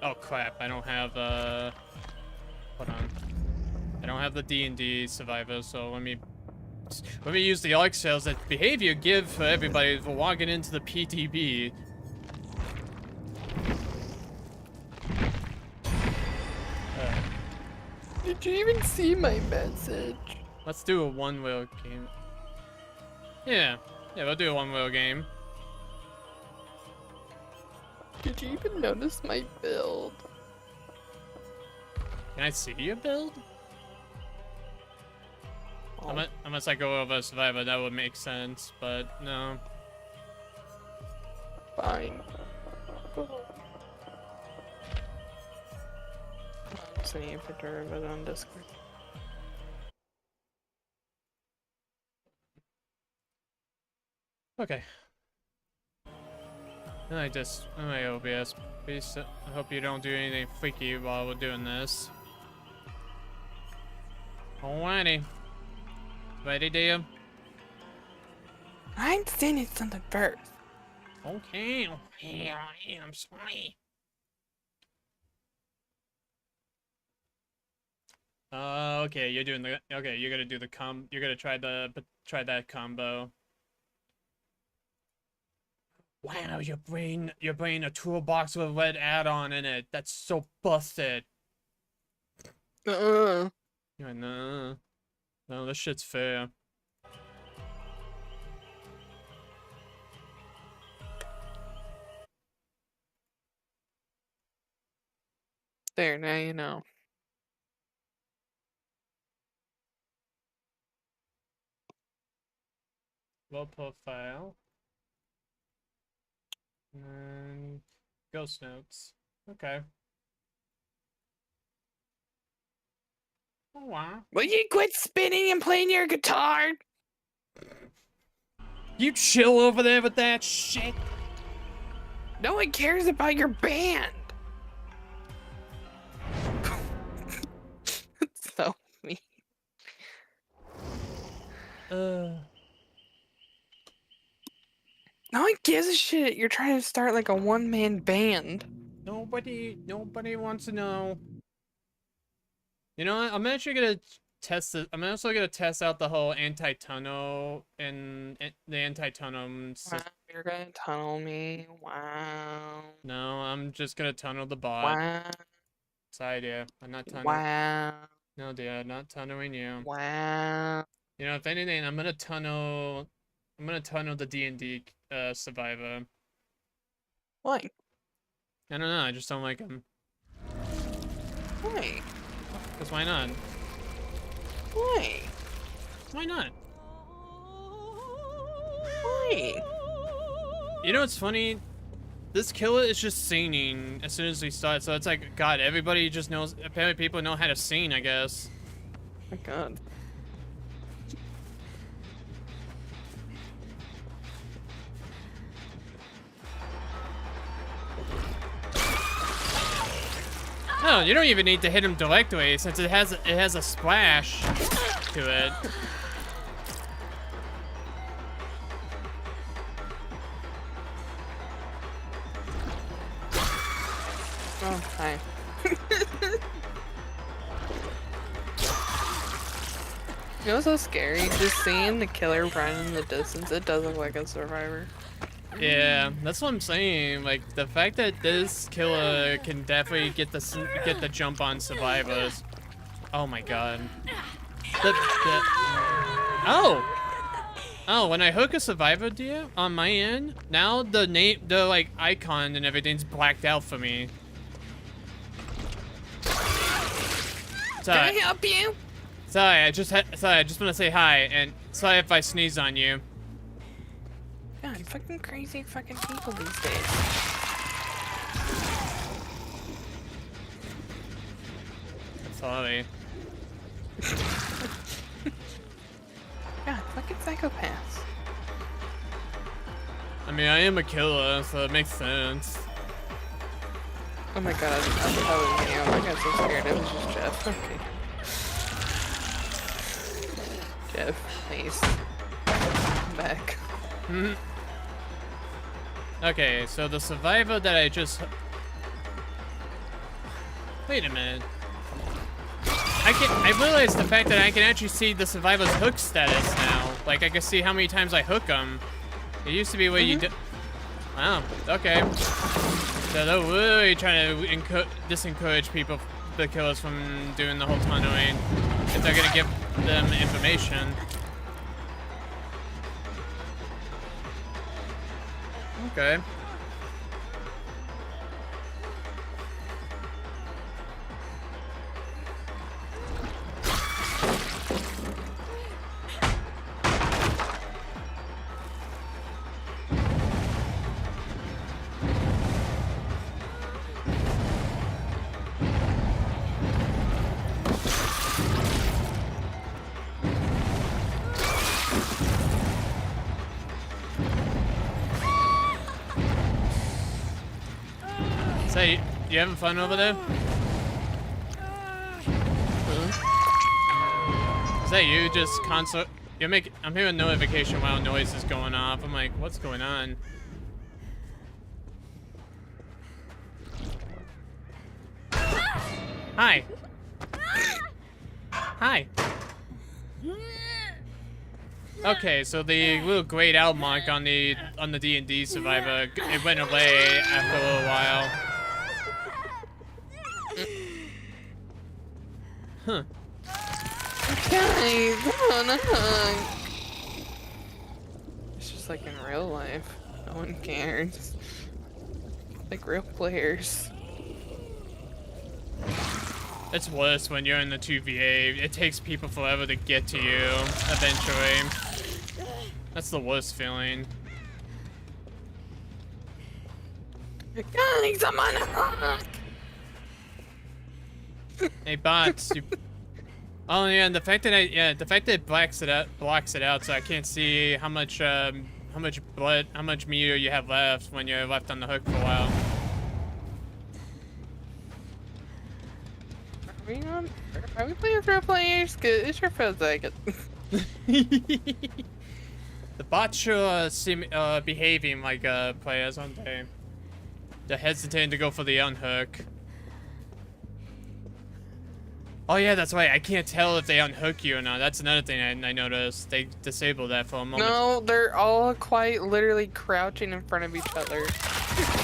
Oh crap! I don't have hold on. I don't have the D&D Survivor, so let me use the arc cells that behavior give for everybody for walking into the PTB. Did you even see my message? Let's do a one-wheel game. Yeah, we'll do a one-wheel game. Did you even notice my build? Can I see your build? Oh. Unless I go over Survivor, that would make sense, but no. Fine. I'm sending you a picture of it on Discord. Okay. And my OBS. Please, I hope you don't do anything freaky while we're doing this. Alrighty. Ready, dear? I'm saying something first. Okay. I'm sorry. Okay, you're doing the. Okay, you're gonna do the You're gonna try that combo. Wow, you're bringing a toolbox with a red add-on in it. That's so busted. Uh-uh. You're like, no, this shit's fair. There, now you know. Low profile. And ghost notes. Okay. Oh wow. Will you quit spinning and playing your guitar? You chill over there with that shit. No one cares about your band. So mean. No one gives a shit. You're trying to start like a one-man band. Nobody wants to know. You know what? I'm actually gonna test it. I'm also gonna test out the whole anti-tunnel and the anti-tunnel system. Wow, you're gonna tunnel me. Wow. No, I'm just gonna tunnel the bot. Wow. Side, yeah. I'm not tunneling. Wow. No, dear, not tunneling you. Wow. You know, if anything, I'm gonna tunnel the D&D Survivor. Why? I don't know. I just don't like him. Why? Cause why not? Why? Why not? Why? You know what's funny? This killer is just singing as soon as we start, so it's like, God, everybody just knows. Apparently, people know how to sing, I guess. Oh my God. No, you don't even need to hit him directly since it has a splash to it. Oh, hi. You know what's so scary? Just seeing the killer run in the distance, it does look like a survivor. Yeah, that's what I'm saying. Like the fact that this killer can definitely get the jump on survivors. Oh my God. Oh. Oh, when I hook a survivor deer on my end, now the like icon and everything's blacked out for me. Can I help you? Sorry, I just want to say hi, and sorry if I sneeze on you. God, fucking crazy fucking people these days. Sorry. God, fucking psychopaths. I mean, I am a killer, so it makes sense. Oh my god, I thought it was me. Oh, I got so scared. It was just Jeff. Okay. Jeff, please. Come back. Okay, so the survivor that I just... Wait a minute. I realized the fact that I can actually see the survivor's hook status now. Like, I can see how many times I hook them. It used to be where you do... Wow, okay. So they're really trying to disencourage people, the killers, from doing the whole tunneling. If they're gonna give them information. Okay. Say, you having fun over there? Is that you just console? I'm hearing notification while noise is going off. I'm like, what's going on? Hi. Hi. Okay, so the little grayed out mark on the D&D survivor, it went away after a little while. Huh. Guys, I wanna hug. It's just like in real life. No one cares. Like real players. It's worse when you're in the 2v8. It takes people forever to get to you, eventually. That's the worst feeling. Guys, I'm on a hug. Hey bots, you... Oh yeah, and the fact that it blocks it out, so I can't see how much meter you have left when you're left on the hook for a while. Are we playing for players? Cause it sure feels like it. The bots sure seem behaving like players, aren't they? They're hesitating to go for the unhook. Oh yeah, that's right. I can't tell if they unhook you or not. That's another thing I noticed. They disabled that for a moment. No, they're all quite literally crouching in front of each other.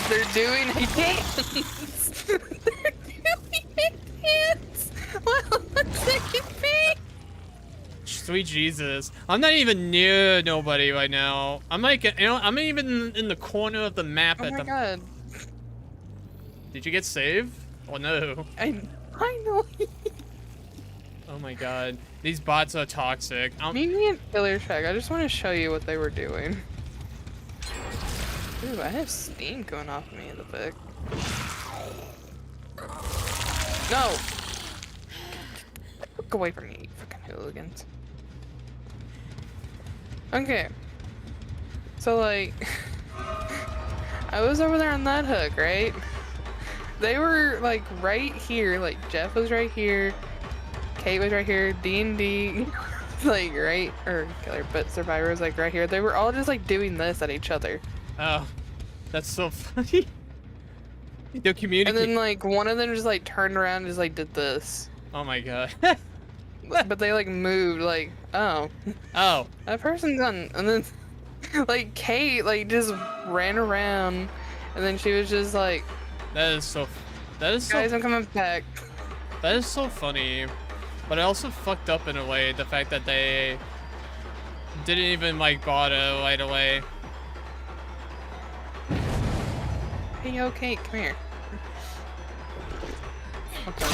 They're doing a dance. They're doing a dance. What's it be? Sweet Jesus. I'm not even near nobody right now. I'm like, I'm even in the corner of the map Oh my god. Did you get saved? Oh no. I know. Oh my god. These bots are toxic. Meet me in Killer Shack. I just want to show you what they were doing. Ooh, I have steam going off me in the back. No! Look away from me, you fucking hooligans. Okay. So, like, I was over there on that hook, right? They were, like, right here. Like, Jeff was right here. Kate was right here. D&D, like, right? Or Killer, but Survivor was, like, right here. They were all just, like, doing this at each other. Oh, that's so funny. They're communicating. And then, like, one of them just, like, turned around and just, like, did this. Oh my god. But they, like, moved, like, oh. Oh. That person's done. And then, like, Kate, like, just ran around. And then she was just like, That is so guys, I'm coming back. That is so funny. But it also fucked up in a way, the fact that they didn't even like bother right away. Hey, yo, Kate, come here. Oh, God,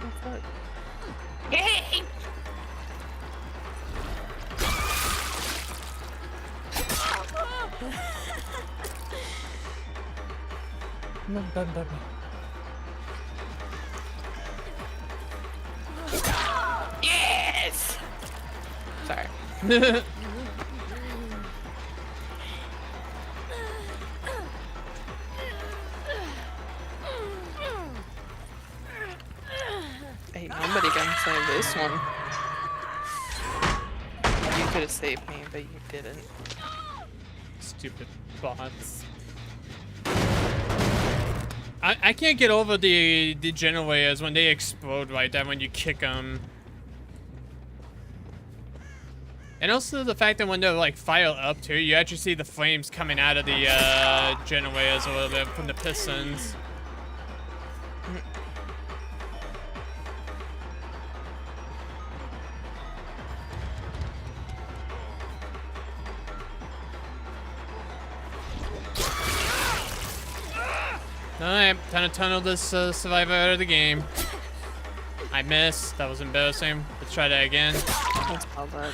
what's up? Hey! No, done. Yes! Sorry. Ain't nobody gonna save this one. You could have saved me, but you didn't. Stupid bots. I can't get over the generators when they explode like that when you kick them. And also the fact that when they're like fired up too, you actually see the flames coming out of the generators a little bit from the pistons. Alright, time to tunnel this survivor out of the game. I missed. That was embarrassing. Let's try that again. Let's pause that.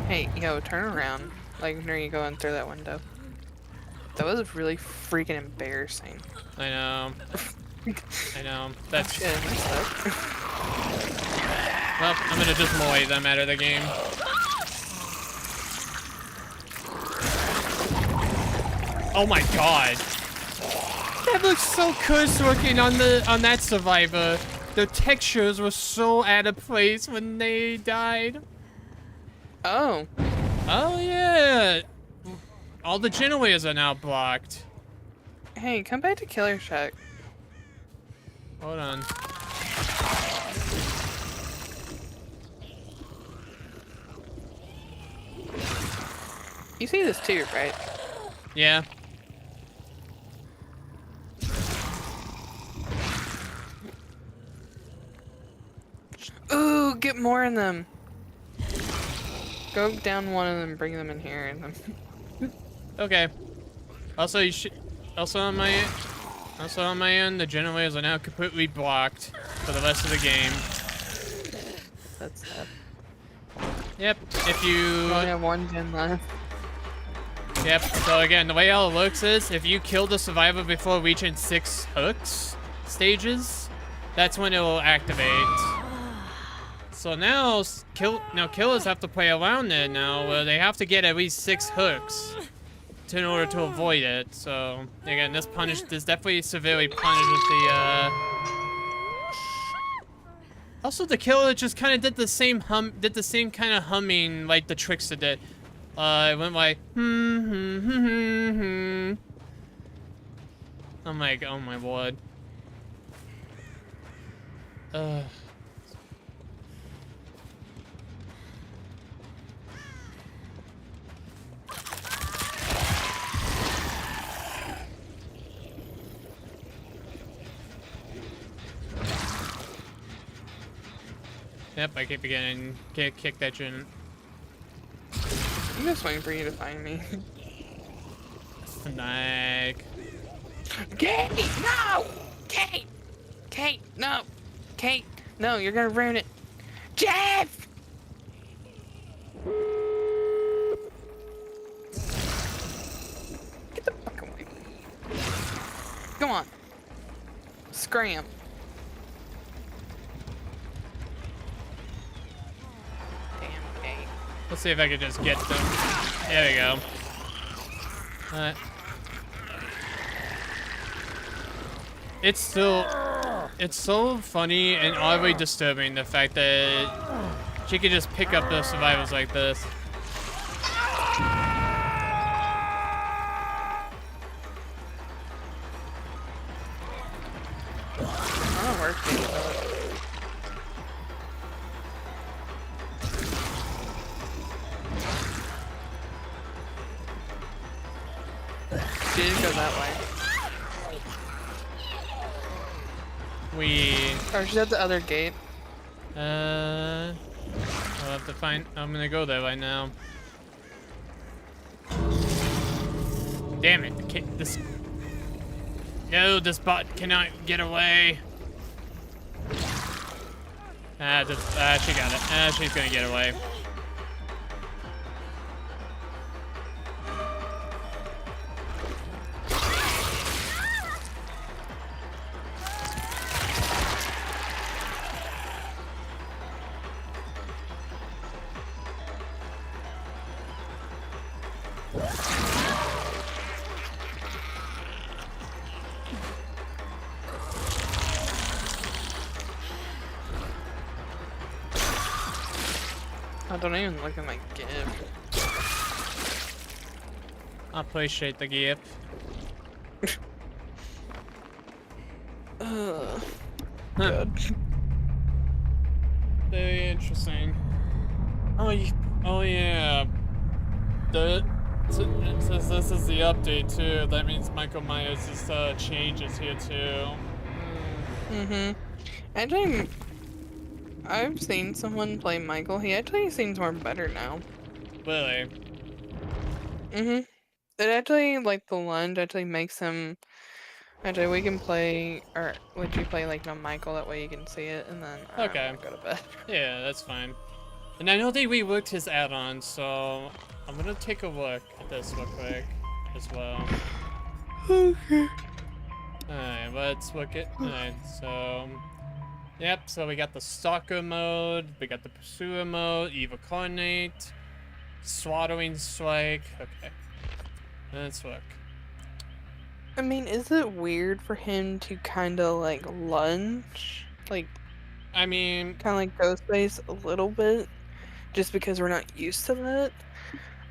Hey, yo, turn around. Like, there you go and through that window. That was really freaking embarrassing. I know. I know. That's... Shit, I messed up. Well, I'm gonna just moy them out of the game. Oh my god. That looks so cursed working on that survivor. The textures were so out of place when they died. Oh. Oh yeah. All the generators are now blocked. Hey, come back to Killer Shack. Hold on. You see this too, right? Yeah. Ooh, get more in them. Go down one of them, bring them in here, and then. Okay. Also, you should. Also on my end, the generators are now completely blocked for the rest of the game. That's sad. Yep. If you. We only have one gen left. Yep. So again, the way it looks is if you kill the survivor before reaching 6 hooks stages, that's when it will activate. So now, killers have to play around it now, where they have to get at least 6 hooks in order to avoid it. So again, this definitely severely punishes the. Also, the killer just kind of did the same kind of humming like the Trickster did. It went like Oh my word. Yep, I keep getting kick that gen. I'm just waiting for you to find me. Snag. Kate, no! Kate! Kate, no! Kate, no, you're gonna ruin it. Jeff! Get the fuck away. Come on. Scram. Damn, Kate. Let's see if I can just get them. There we go. It's so funny and oddly disturbing the fact that she could just pick up the survivors like this. I don't work it. She didn't go that way. We. Or she's at the other gate. Hold I'll have to find. I'm gonna go there right now. Damn it! This. No, this bot cannot get away. She got it. She's gonna get away. I don't even look at my GIF. I appreciate the gift. Good. Very interesting. Oh yeah. Since this is the update too, that means Michael Myers' changes here too. Actually, I've seen someone play Michael. He actually seems more better now. Really? It actually, like, the lunge actually makes him... Actually, we can play... Or, would you play, like, no Michael? That way you can see it, and then Okay. I'm gonna go to bed. Yeah, that's fine. And I know they reworked his add-on, so I'm gonna take a look at this real quick as well. Okay. Alright, let's look at... Alright, so... Yep, so we got the Stalker mode, we got the Pursuer mode, Evil Coordinate, Swattering Strike. Okay. Let's look. I mean, is it weird for him to kind of, like, lunge? Like, I mean... kind of like Ghostface a little bit? Just because we're not used to that?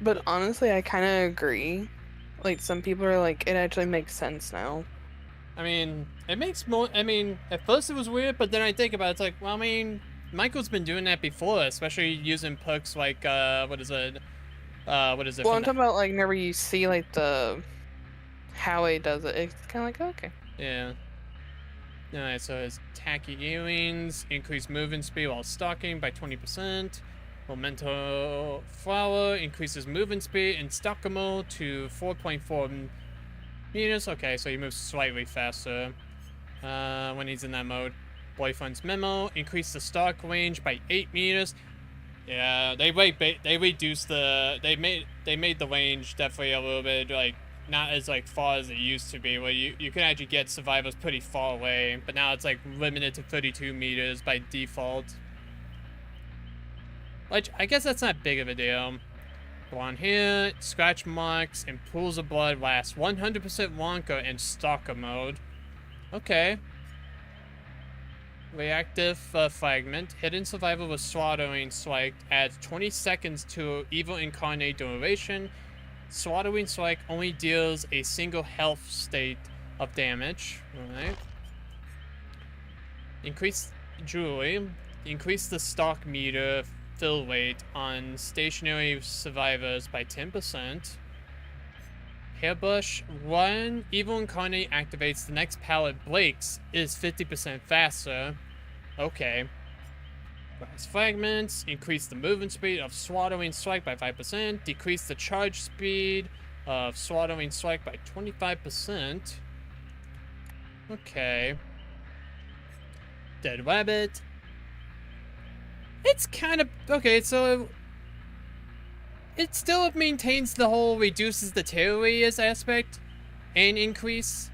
But honestly, I kind of agree. Like, some people are like, it actually makes sense now. I mean, it makes more... I mean, at first it was weird, but then I think about it, it's like, well, I mean, Michael's been doing that before, especially using perks like, what is it? Well, I'm talking about, like, whenever you see, like, how he does it, it's kind of like, okay. Yeah. Alright, so his tacky earrings, increased movement speed while stalking by 20%. Memento Flower increases movement speed in stalker mode to 4.4 meters. Okay, so he moves slightly faster when he's in that mode. Boyfriend's Memo increase the stalk range by 8 meters. Yeah, they reduced the they made the range definitely a little bit like not as like far as it used to be, where you can actually get survivors pretty far away, but now it's like limited to 32 meters by default. Which I guess that's not big of a deal. Go on here, scratch marks and pools of blood last 100% longer in stalker mode. Okay. Reactive fragment. Hidden survival with Swattering Strike adds 20 seconds to Evil Incarnate duration. Swattering Strike only deals a single health state of damage. Alright. Increase jewelry. Increase the stock meter fill rate on stationary survivors by 10%. Hairbrush. When Evil Incarnate activates, the next pallet breaks is 50% faster. Okay. Glass fragments. Increase the movement speed of Swattering Strike by 5%. Decrease the charge speed of Swattering Strike by 25%. Okay. Dead Rabbit. It's kind of... Okay, so... It still maintains the whole reduces the tail radius aspect and increase.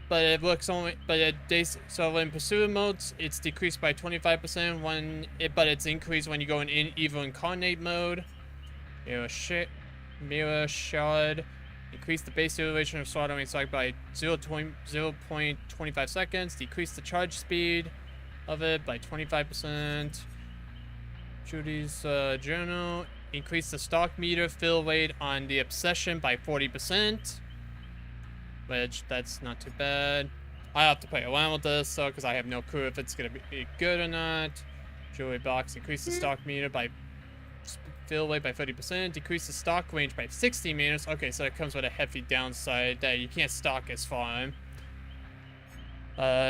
But it looks only... But so in Pursuer modes, it's decreased by 25% but it's increased when you go in Evil Incarnate mode. Mirror Shard. Increase the base duration of Swattering Strike by 0.25 seconds. Decrease the charge speed of it by 25%. Judy's journal. Increase the stock meter fill rate on the obsession by 40%. Which, that's not too bad. I have to play around with this, so, because I have no clue if it's going to be good or not. Jewelry box. Increase the stock meter by fill rate by 30%. Decrease the stock range by 60 meters. Okay, so it comes with a hefty downside that you can't stock as far.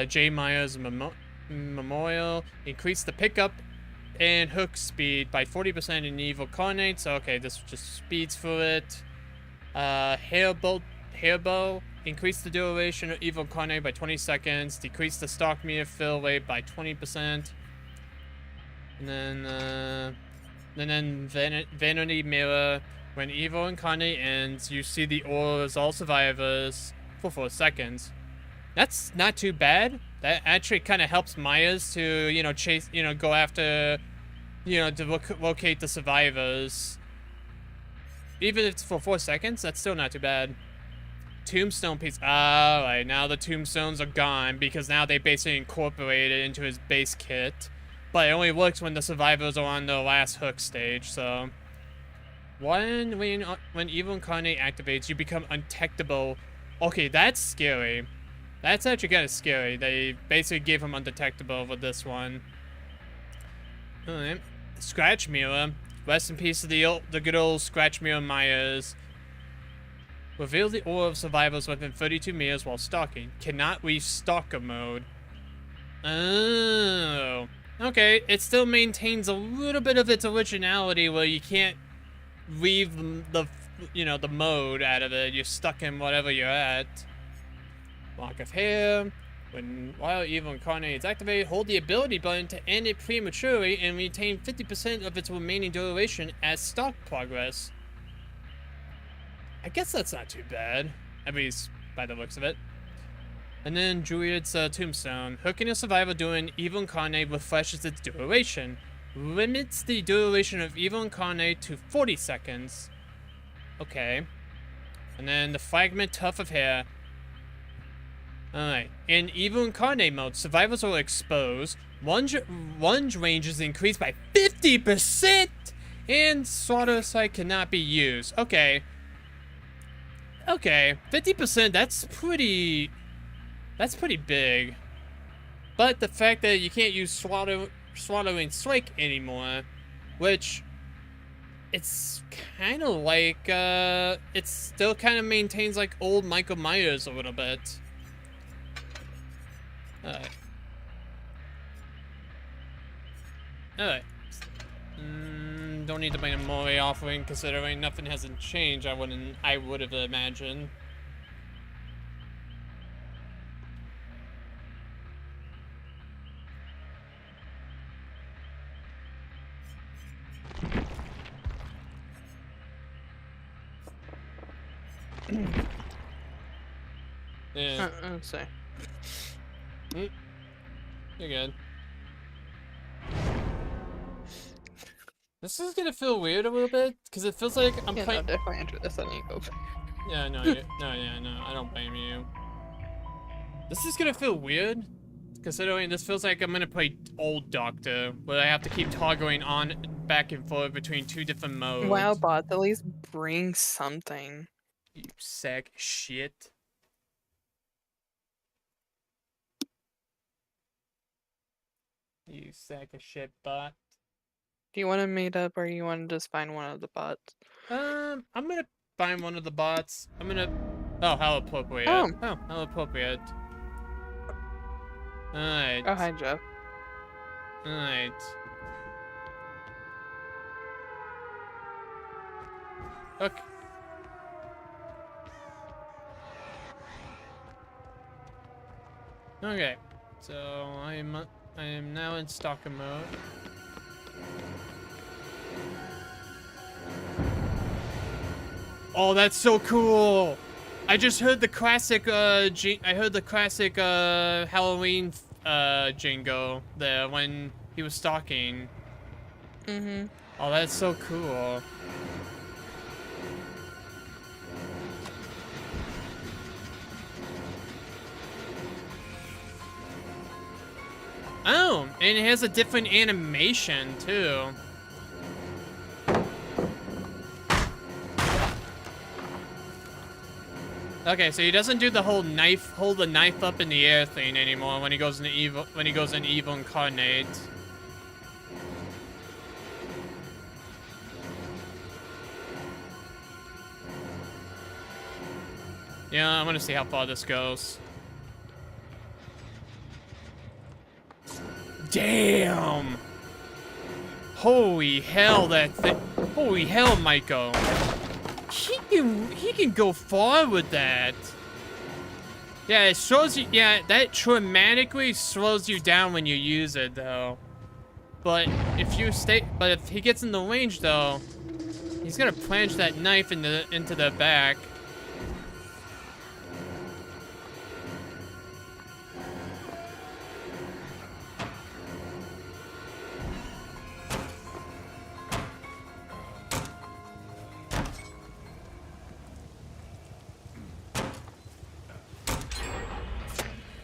J. Myers Memorial. Increase the pickup and hook speed by 40% in evil carnate. So okay, this just speeds through it. Hairbow. Increase the duration of evil carnate by 20 seconds. Decrease the stock meter fill rate by 20%. And then Vanity Mirror. When evil incarnate ends, you see the auras all survivors for 4 seconds. That's not too bad. That actually kind of helps Myers to, you know, chase, you know, go after, you know, to locate the survivors. Even if it's for 4 seconds, that's still not too bad. Tombstone piece. Alright, now the tombstones are gone because now they basically incorporated it into his base kit. But it only works when the survivors are on the last hook stage, so... When evil incarnate activates, you become undetectable. Okay, that's scary. That's actually kind of scary. They basically gave him undetectable with this one. Alright. Scratch Mirror. Rest in peace to the good old Scratch Mirror Myers. Reveal the aura of survivors within 32 meters while stalking. Cannot leave stalker mode. Oh. Okay, it still maintains a little bit of its originality where you can't leave the mode out of it. You're stuck in whatever you're at. Lock of hair. While evil incarnate is activated, hold the ability button to end it prematurely and retain 50% of its remaining duration as stock progress. I guess that's not too bad, at least by the looks of it. And then Druid's Tombstone. Hooking a survivor during evil incarnate refreshes its duration. Limits the duration of evil incarnate to 40 seconds. Okay. And then the fragment tuft of hair. Alright. In evil incarnate mode, survivors are exposed. Lunge range is increased by 50%! And slaughter site cannot be used. Okay. Okay. 50%, that's pretty big. But the fact that you can't use swallowing strike anymore, which it's kind of like it still kind of maintains like old Michael Myers a little bit. Alright. Don't need to make a Mori offering considering nothing hasn't changed. I would have imagined. Yeah. Sorry. You're good. This is gonna feel weird a little bit because it feels like I'm playing. No, definitely enter this on you. Yeah, no, I don't blame you. This is gonna feel weird, considering this feels like I'm gonna play old Doctor, where I have to keep toggling on back and forth between 2 different modes. Wow, bots, at least bring something. You sack of shit. You sack of shit, bot. Do you want to meet up, or you want to just find one of the bots? I'm gonna find one of the bots. Oh, how appropriate. Oh, how appropriate. Alright. oh, hi, Jeff. Alright. Okay. Okay. So I am now in stalker mode. Oh, that's so cool! I just heard the classic Halloween jingle there when he was stalking. Mm-hmm. Oh, that's so cool. Oh, and it has a different animation too. Okay, so he doesn't do the whole hold the knife up in the air thing anymore when he goes into evil incarnate. Yeah, I want to see how far this goes. Damn! Holy hell, that thing. Holy hell, Michael. He can go far with that. Yeah, it slows you. Yeah, that dramatically slows you down when you use it, though. But if he gets in the range, though, he's gonna plunge that knife into the back.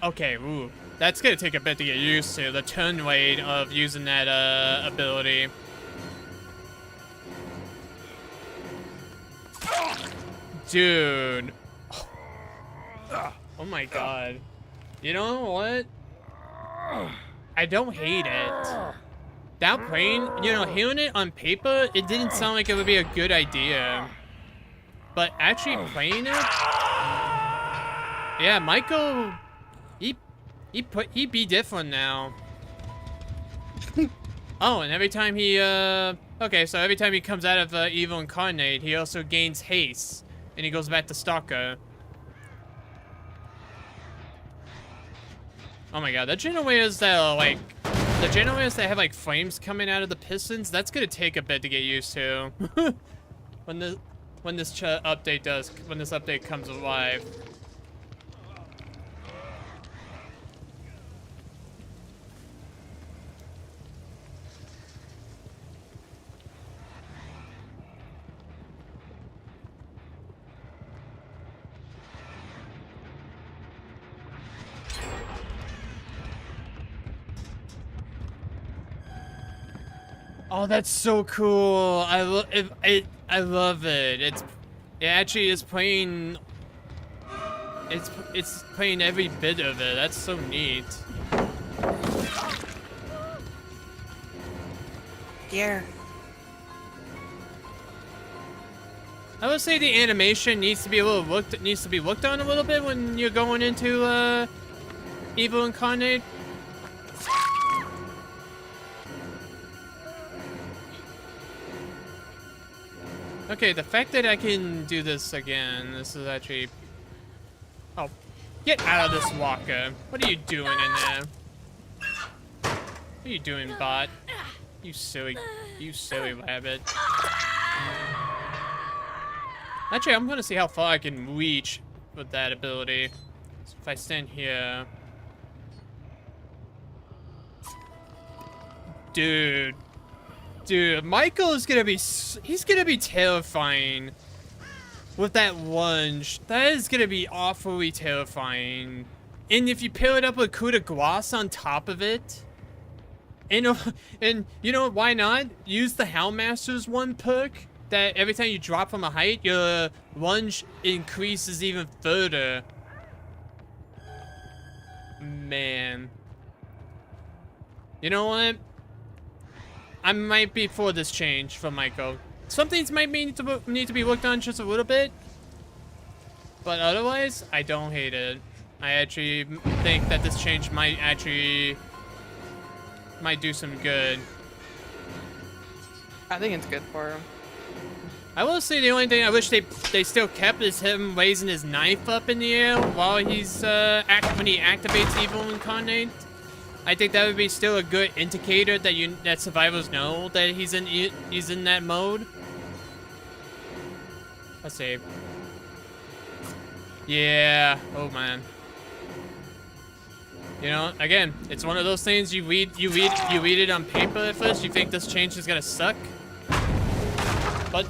Okay, ooh. That's gonna take a bit to get used to, the turn rate of using that ability. Dude. Oh my god. You know what? I don't hate it. That plane, you know, hearing it on paper, it didn't sound like it would be a good idea. But actually playing it? Yeah, Michael... He be different now. Oh, and every time he, okay, so every time he comes out of Evil Incarnate, he also gains haste. And he goes back to Stalker. Oh my god, the generators that are, like... The generators that have, like, flames coming out of the pistons, that's gonna take a bit to get used to. when this update comes alive. Oh, that's so cool. I love it. It actually is playing. It's playing every bit of it. That's so neat. Here. I would say the animation needs to be looked on a little bit when you're going into Evil Incarnate. Okay, the fact that I can do this again, this is actually... Oh, get out of this walker. What are you doing in there? What are you doing, bot? You silly rabbit. Actually, I'm gonna see how far I can reach with that ability. So if I stand here... Dude, Michael is gonna be, he's gonna be terrifying with that lunge. That is gonna be awfully terrifying. And if you pair it up with coup de grace on top of it, and you know, why not? Use the Hellmaster's one perk that every time you drop from a height, your lunge increases even further. Man. You know what? I might be for this change from Michael. Some things might need to be looked on just a little bit, but otherwise, I don't hate it. I actually think that this change might do some good. I think it's good for him. I will say the only thing I wish they still kept is him raising his knife up in the air while he's when he activates Evil Incarnate. I think that would be still a good indicator that survivors know that he's in that mode. Let's see. Yeah. Oh man. You know, again, it's one of those things you read it on paper at first. You think this change is gonna suck, but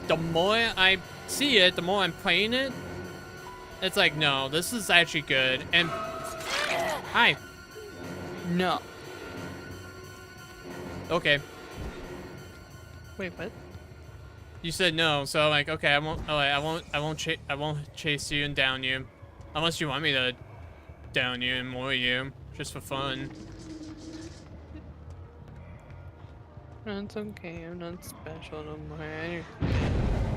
the more I see it, the more I'm playing it, it's like, no, this is actually good. And hi. No. Okay. Wait, what? You said no, so I'm like, okay, I won't chase you and down you, unless you want me to down you and more you, just for fun. That's okay. I'm not special no more.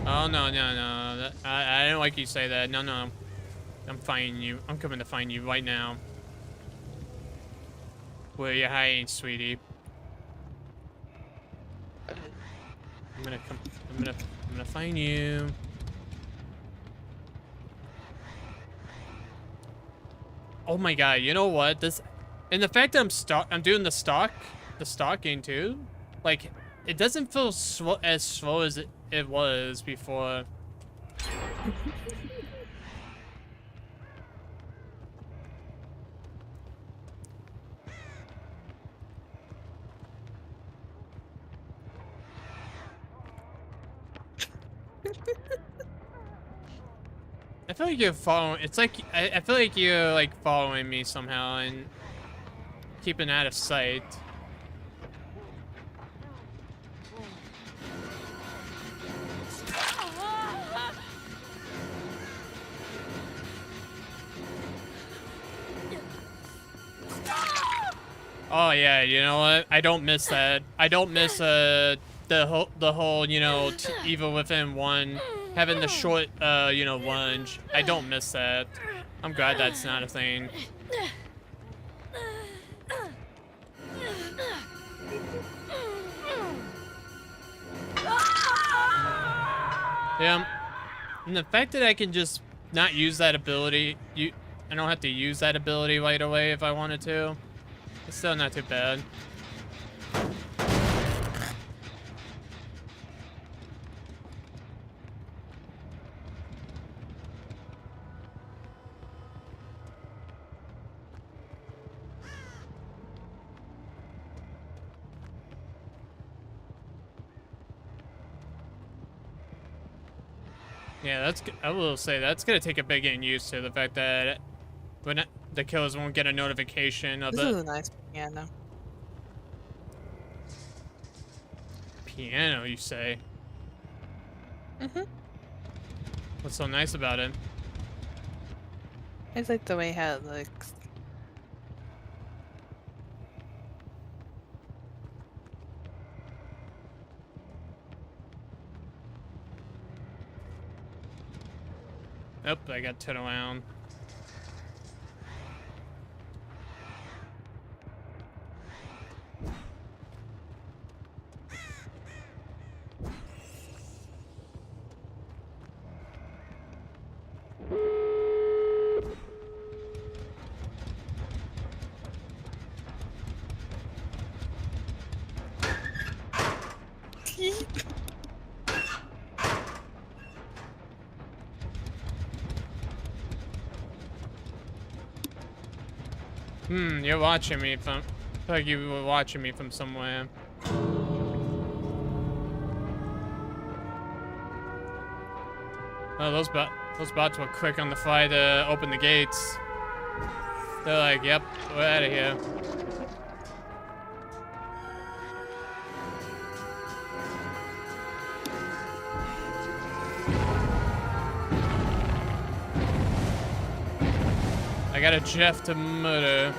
Oh no. I don't like you say that. No. I'm finding you. I'm coming to find you right now. Where you hiding, sweetie? gonna come. I'm gonna find you. Oh my god! You know what? This, and the fact that I'm doing the stalking too. Like, it doesn't feel as slow as it was before. I feel like you're following. It's like I feel like you're like following me somehow and keeping out of sight. Oh yeah, you know what? I don't miss that. I don't miss the whole you know Evil Within 1 having the short you know lunge. I don't miss that. I'm glad that's not a thing. Yeah, and the fact that I can just not use that ability, I don't have to use that ability right away if I wanted to. It's still not too bad. Yeah, I will say that's gonna take a big getting used to the fact that when the killers won't get a notification of This is a nice piano. Piano, you say? Mm-hmm. What's so nice about it? It's like the way how it looks. Oh, I got turned around. You're watching me from. I feel like you were watching me from somewhere. Oh, those bots were quick on the fly to open the gates. They're like, "Yep, we're out of here." I got a Jeff to murder.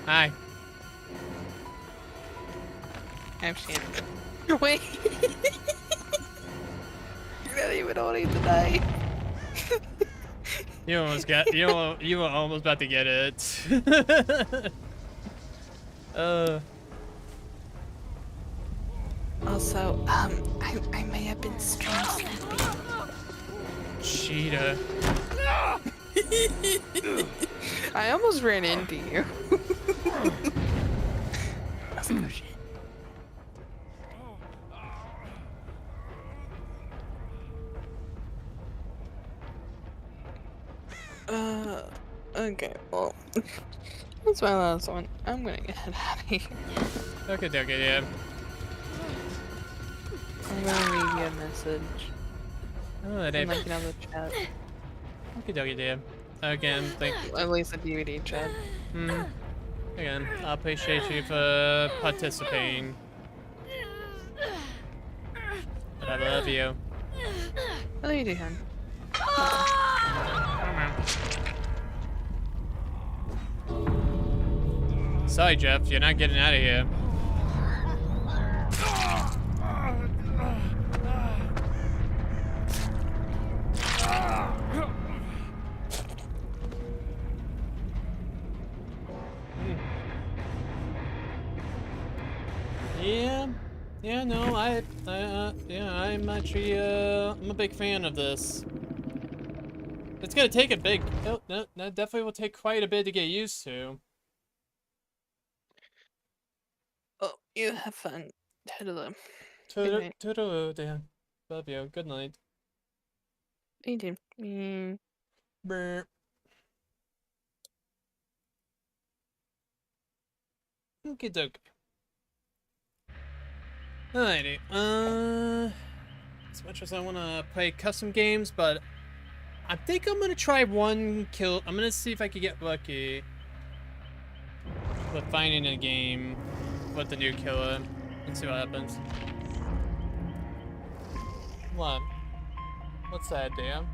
Hi. I'm scared. Wait. You're not even on it today. You almost got. You were almost about to get it. Also, I may have been stream snapping. Cheetah. I almost ran into you. That's no shit. Okay, well, that's my last one. I'm gonna get out of here. Okay, yeah. I'm gonna read you a message. Oh, I'm they. looking on the chat. Okay, dear. Again, thank you. At least a DVD chat. Yeah, again, I appreciate you for participating. But I love you. Oh, you do, hon. Come on. Sorry, Jeff, you're not getting out of here. Yeah, no, yeah, I'm actually, I'm a big fan of this. It's gonna take a big, oh, no, that definitely will take quite a bit to get used to. Oh, you have fun. Toodaloo. Toodaloo, Dan. Love you. Good night. You do. Mm. Brr. Okie dokie. Alrighty, as much as I want to play custom games, but I think I'm gonna try one kill. I'm gonna see if I can get lucky with finding a game with the new killer and see what happens. What? What's that, Dan?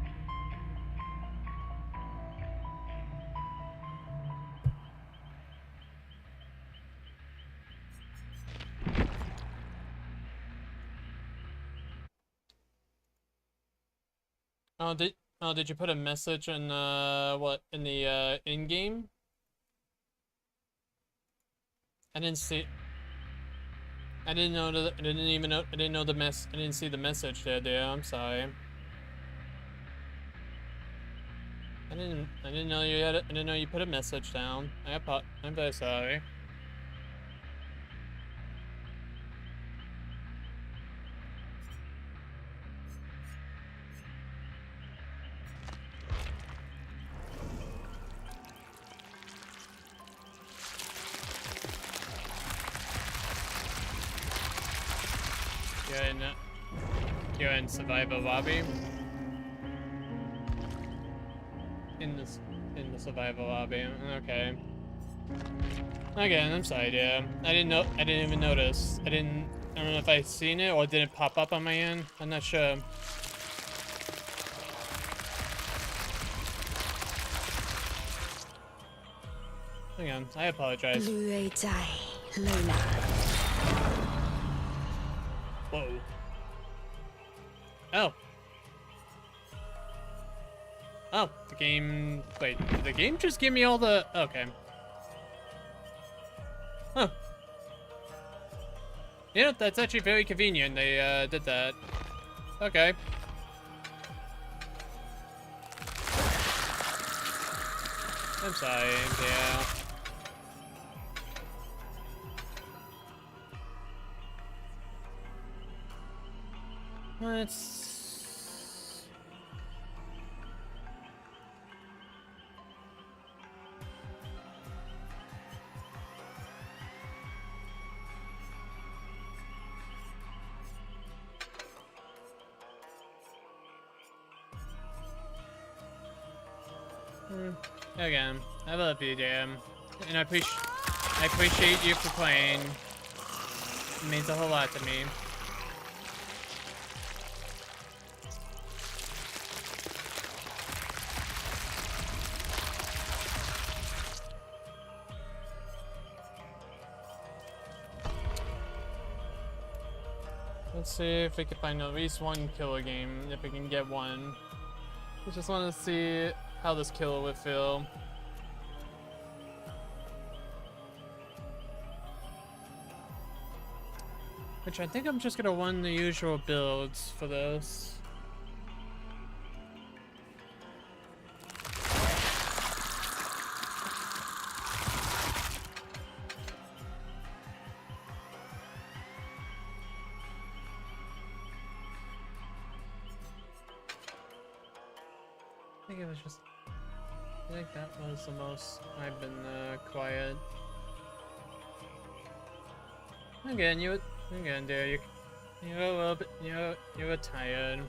Did you put a message in what in the in game? I didn't see. I didn't know that. I didn't even know. I didn't know the mess. I didn't see the message there, dear. I'm sorry. I didn't know you had. I didn't know you put a message down. I'm very sorry. You're in survival lobby. In the survival lobby. Okay. Again, I'm sorry, yeah. I didn't even notice. I don't know if I seen it or it didn't pop up on my end. I'm not sure. Hang on, I apologize. Whoa. Oh. Oh, the game... Wait, did the game just give me all the... Okay. Huh. Yeah, that's actually very convenient. They, did that. Okay. I'm sorry, yeah. Let's... Again, I love you, Dan. And I appreciate you for playing. It means a whole lot to me. Let's see if we can find at least one killer game, if we can get one. I just want to see how this killer would feel. Which I think I'm just gonna run the usual builds for this. I think it was just... I think that was the most I've been quiet. Again, dude, you're a little bit, you were tired.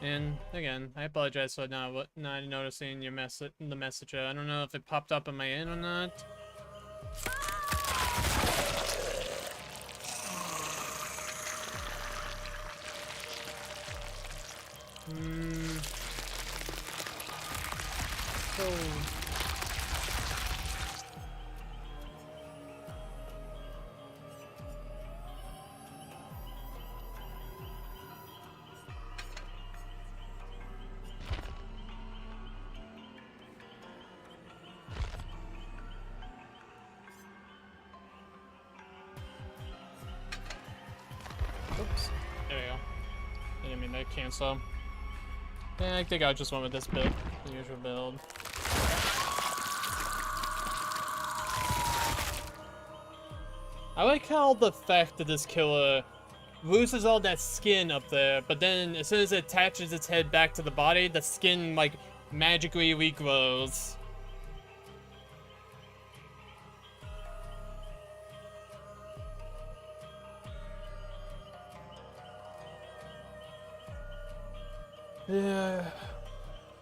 And again, I apologize for not noticing your the messenger. I don't know if it popped up on my end or not. Hmm. Oh. Oops. There we go. I didn't mean to cancel. Yeah, I think I just went with this build. The usual build. I like how the fact that this killer loses all that skin up there, but then as soon as it attaches its head back to the body, the skin, like, magically regrows. Yeah.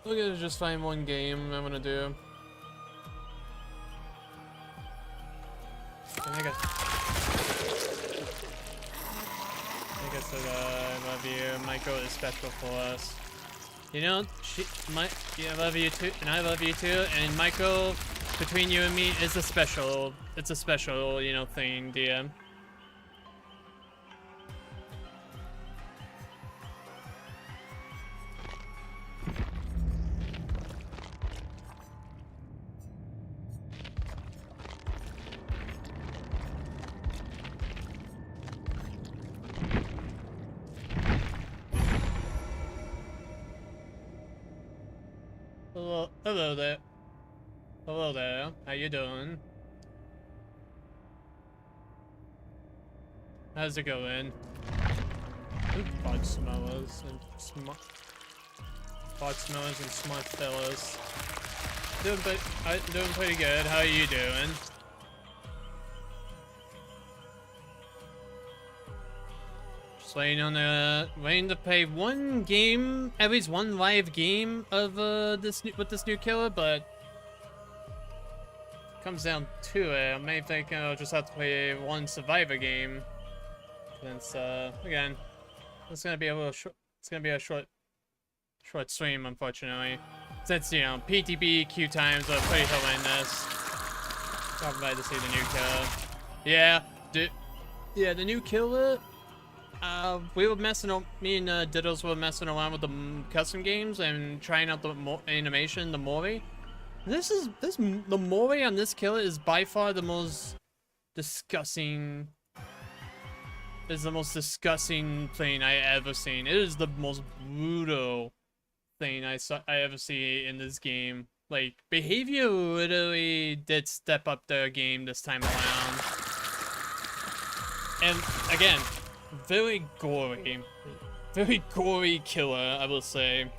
We're gonna just find one game I'm gonna do. I said I love you. Michael is special for us. You know, I love you too, and I love you too. And Michael, between you and me, is a special. It's a special, you know, thing, dear. Hello there. Hello there. How you doing? How's it going? Ooh, fart smellers and smart fellas. Doing pretty good. How are you doing? Just waiting to play one game, at least one live game of this new killer, but comes down to it. I may think I'll just have to play one survivor game. Since again, it's gonna be a little short. It's gonna be a short stream, unfortunately. Since, you know, PTB queue times are pretty horrendous. I'm glad to see the new killer. Yeah, the new killer. We were me and Diddles were messing around with the custom games and trying out the animation, the Mori. The Mori on this killer is by far the most disgusting. Is the most disgusting thing I ever seen. It is the most brutal thing I ever see in this game. Like, behavior literally did step up their game this time around. And again, very gory killer, I will say.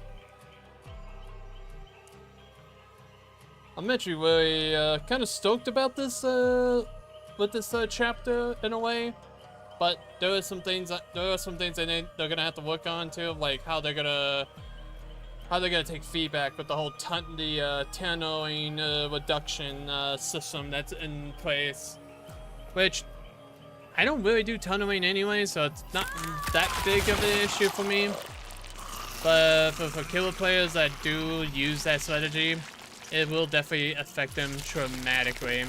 I'm actually really kind of stoked about this with this chapter in a way. But there are some things I think they're gonna have to work on too, like how they're gonna take feedback with the whole tunneling reduction system that's in place. Which I don't really do tunneling anyway, so it's not that big of an issue for me. But for killer players that do use that strategy, it will definitely affect them dramatically.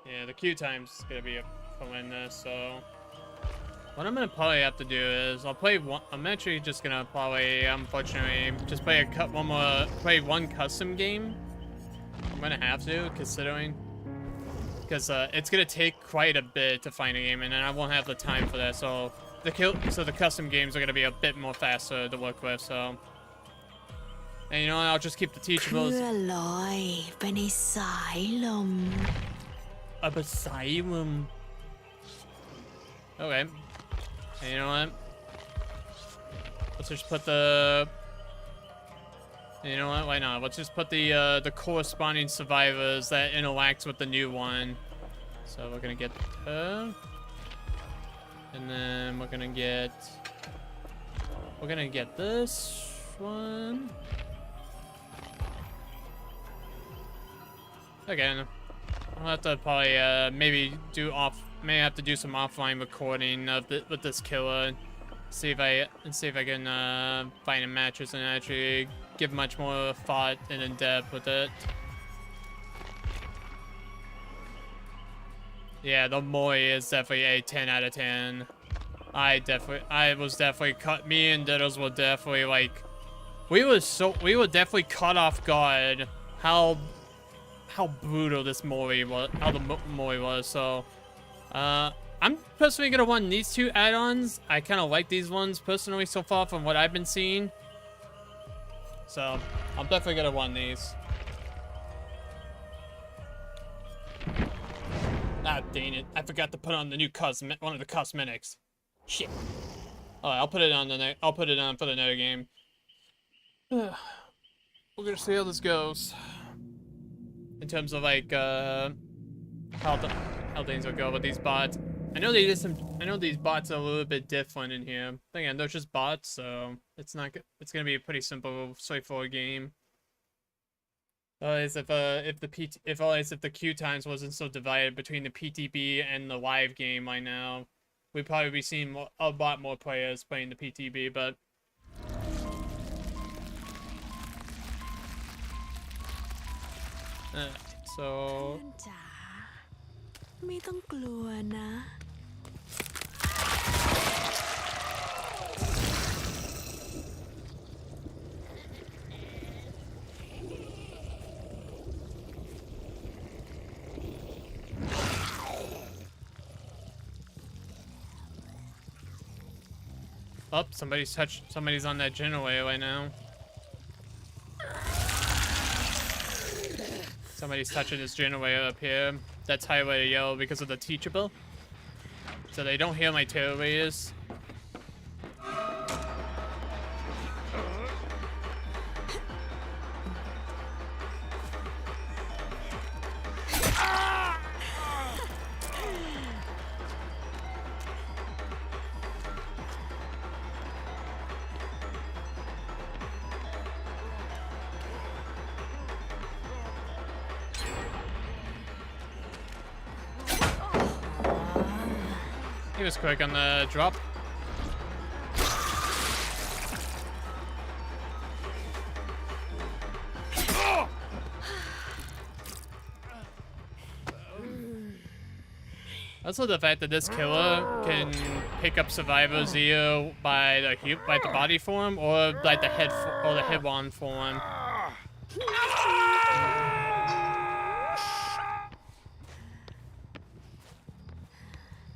Yeah, the queue time's gonna be horrendous, so what I'm gonna probably have to do is I'm actually just gonna probably, unfortunately, just play one custom game. I'm gonna have to, considering, because it's gonna take quite a bit to find a game, and then I won't have the time for that. So the custom games are gonna be a bit more faster to work with. So. And you know what, I'll just keep the teachables. Asylum. Okay. And you know what? Let's just put the... You know what, why not? Let's just put the corresponding survivors that interacts with the new one. So we're gonna get her. And then we're gonna get this one. Again, I'll have to probably may have to do some offline recording of with this killer. See if I can find in matches and actually give much more thought and in depth with it. Yeah, the Mori is definitely a 10 out of 10. Me and Diddles were definitely like, we were definitely caught off guard how brutal this Mori was, how the Mori was. So, I'm personally gonna want these two add-ons. I kind of like these ones personally so far from what I've been seeing. So, I'm definitely gonna want these. Ah, dang it! I forgot to put on the new one of the cosmetics. Shit. Alright, I'll put it on for the next game. We're gonna see how this goes. In terms of like how things will go with these bots. I know these bots are a little bit different in here. Again, they're just bots, so it's gonna be a pretty simple, straightforward game. If the queue times wasn't so divided between the PTB and the live game right now, we'd probably be seeing a lot more players playing the PTB, but so จ๋าไม่ต้องกลัวนะ oh, somebody's on that generator right now. Somebody's touching this generator up here. That's highlighted yellow because of the teachable. So they don't hear my tail radius. He was quick on the drop. Also, the fact that this killer can pick up survivors either by the body form or like the head on form.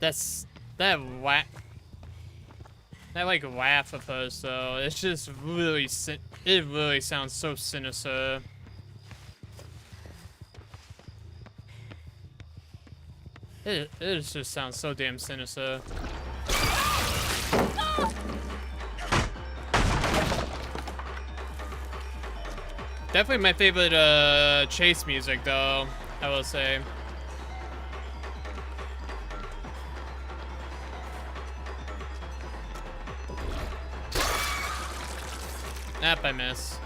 That like laugh of hers though, it's just really it really sounds so sinister. It just sounds so damn sinister. Definitely my favorite chase music though, I will say. Nap, I miss.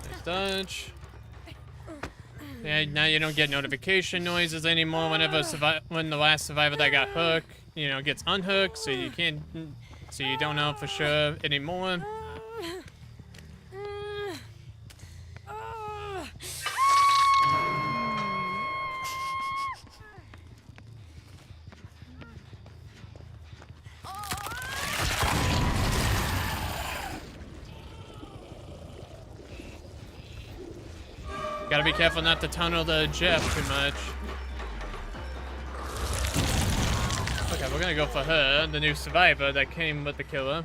Nice dodge. Yeah, now you don't get notification noises anymore when the last survivor that got hooked, gets unhooked, so you don't know for sure anymore. Gotta be careful not to tunnel the Jeff too much. Okay, we're gonna go for her, the new survivor that came with the killer.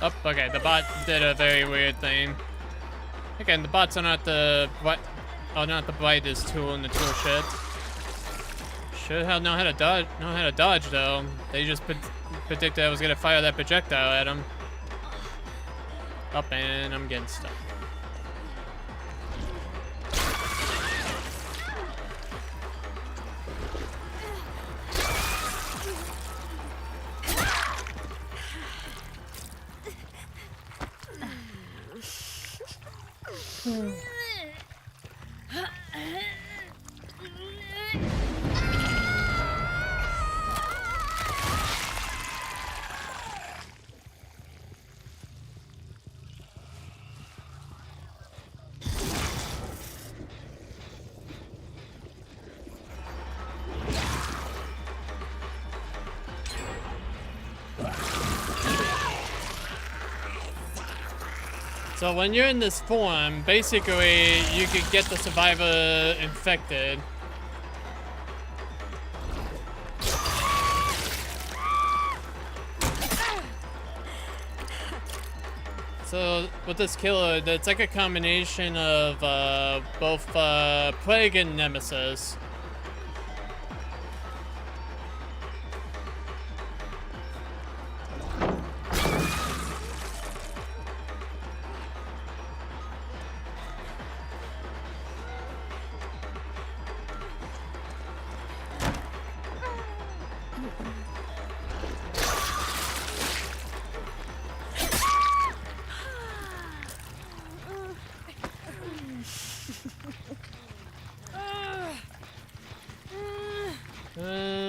Oh, okay, the bot did a very weird thing. Again, the bots are not the Oh, not the brightest tool in the tool shed. Should have known how to dodge though. They just predicted I was gonna fire that projectile at him. Up, and I'm getting stuck. So when you're in this form, basically you could get the survivor infected. So with this killer, it's like a combination of both Plague and Nemesis.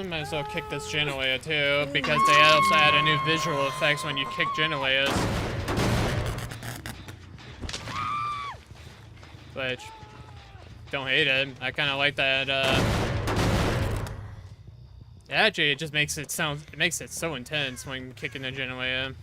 Might as well kick this generator too, because they also add a new visual effects when you kick generators. Which, don't hate it. I kind of like that. Actually, it just makes it so intense when kicking the generator.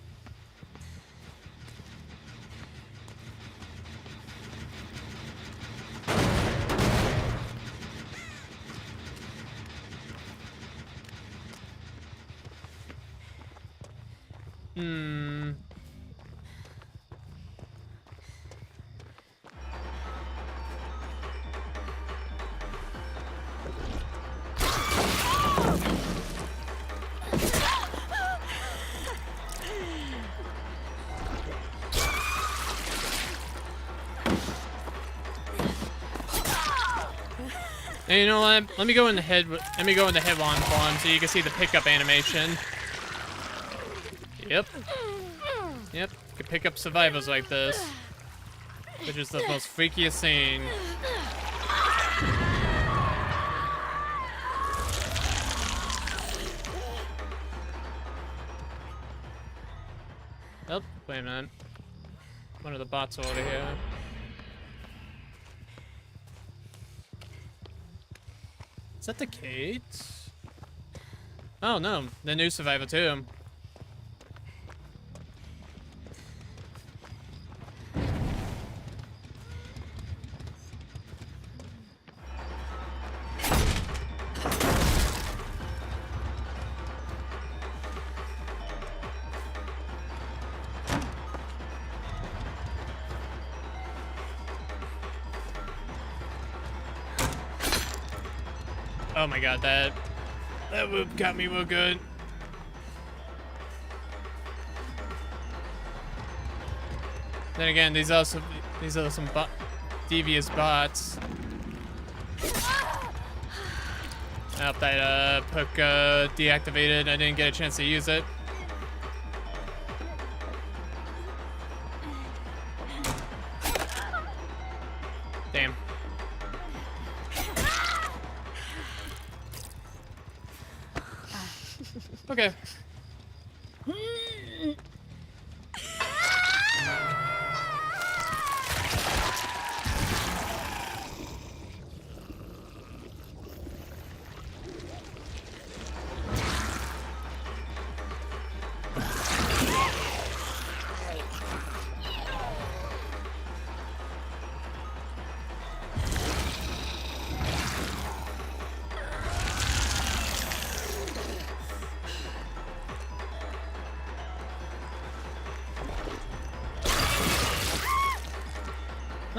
And you know what? Let me go in the headline form so you can see the pickup animation. Yep. Yep. You can pick up survivors like this, which is the most freakiest scene. Oh, wait a minute. One of the bots over here. Is that the Kate? Oh no, the new survivor too. Oh my god, that whoop got me real good. Then again, these are some devious bots. I hope that perk deactivated. I didn't get a chance to use it. Damn. Okay.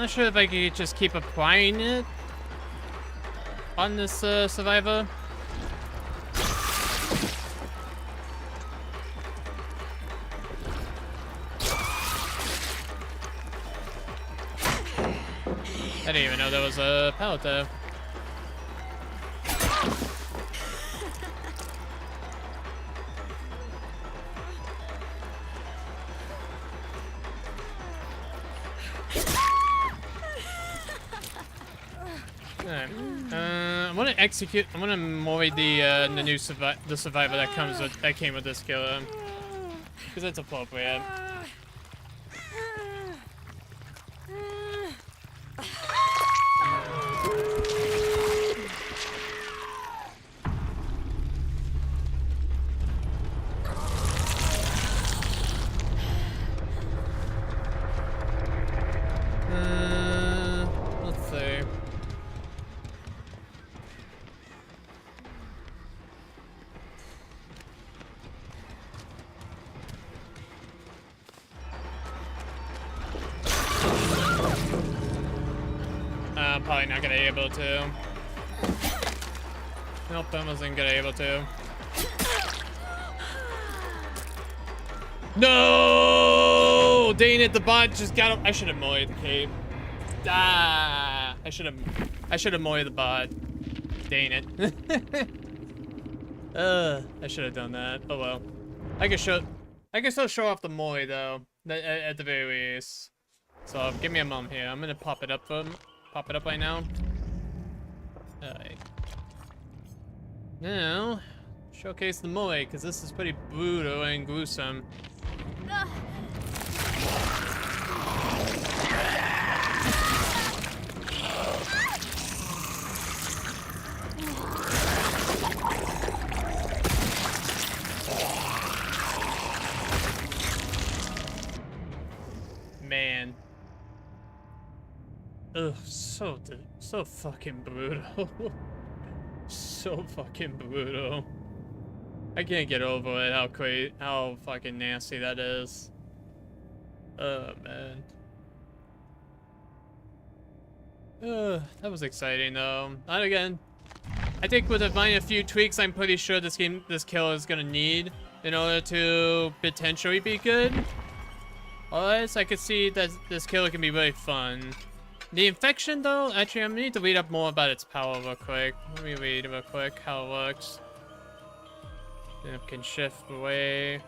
Not sure if I could just keep applying it on this survivor. I didn't even know there was a pallet there. Alright. I'm gonna execute. I'm gonna moid the new the survivor that came with this killer, because it's appropriate. Let's see. I'm probably not gonna be able to. Nope, I wasn't gonna be able to. No! Dang it, the bot just got him. I should have moed the cape. Ah! I should have moed the bot. Dang it. I should have done that. Oh well. I can still show off the moe though, at the very least. So give me a moment here. I'm gonna pop it up right now. Alright. Now, showcase the moe, because this is pretty brutal and gruesome. Man. Ugh, so fucking brutal. So fucking brutal. I can't get over it, how fucking nasty that is. Oh, man. That was exciting, though. And again, I think with a few tweaks, I'm pretty sure this kill is gonna need in order to potentially be good. Otherwise, I could see that this kill can be really fun. The infection, though, actually, I'm gonna need to read up more about its power real quick. Let me read real quick how it works. It can shift away.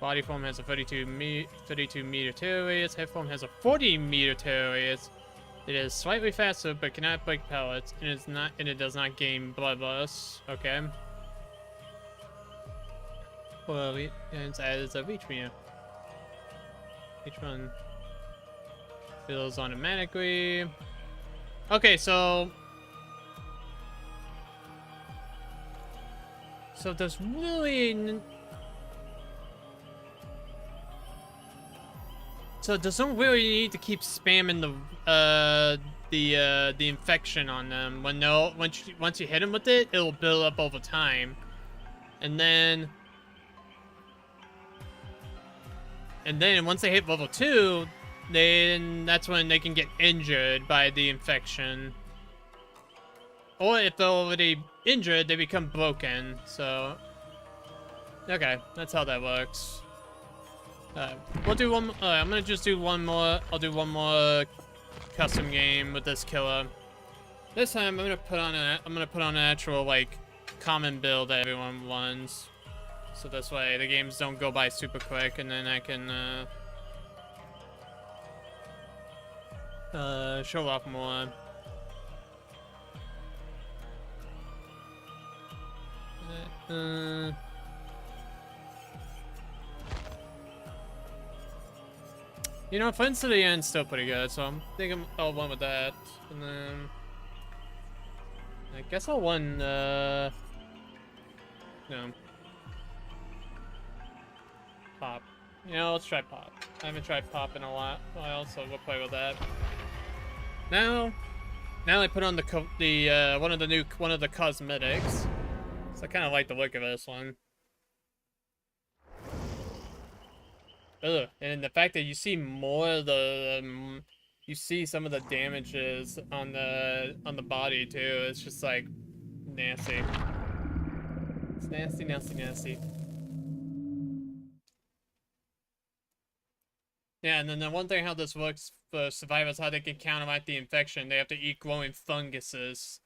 Body form has a 32 meter tear radius. Head form has a 40 meter tear radius. It is slightly faster, but cannot break pellets, and it does not gain bloodlust. Okay. Well, it's as a reach meter. Each one fills automatically. Okay, so there's really there's no really need to keep spamming the infection on them. Once you hit them with it, it'll build up over time, and then once they hit level 2, then that's when they can get injured by the infection. Or if they're already injured, they become broken. So, okay, that's how that works. We'll do one. I'm gonna just do one more. I'll do one more custom game with this killer. This time, I'm gonna put on an actual like common build that everyone runs. So this way the games don't go by super quick, and then I can show off more. You know, Friends to the End's still pretty good, so I'm thinking I'll run with that. And then I guess I'll run no. Pop. You know, let's try Pop. I haven't tried Pop in a while, so we'll play with that. Now I put on the one of the cosmetics. So I kind of like the look of this one. Ugh, and the fact that you see more of the you see some of the damages on the body too. It's just like nasty. It's nasty, nasty, nasty. Yeah, and then the one thing how this works for survivors, how they can counteract the infection, they have to eat growing funguses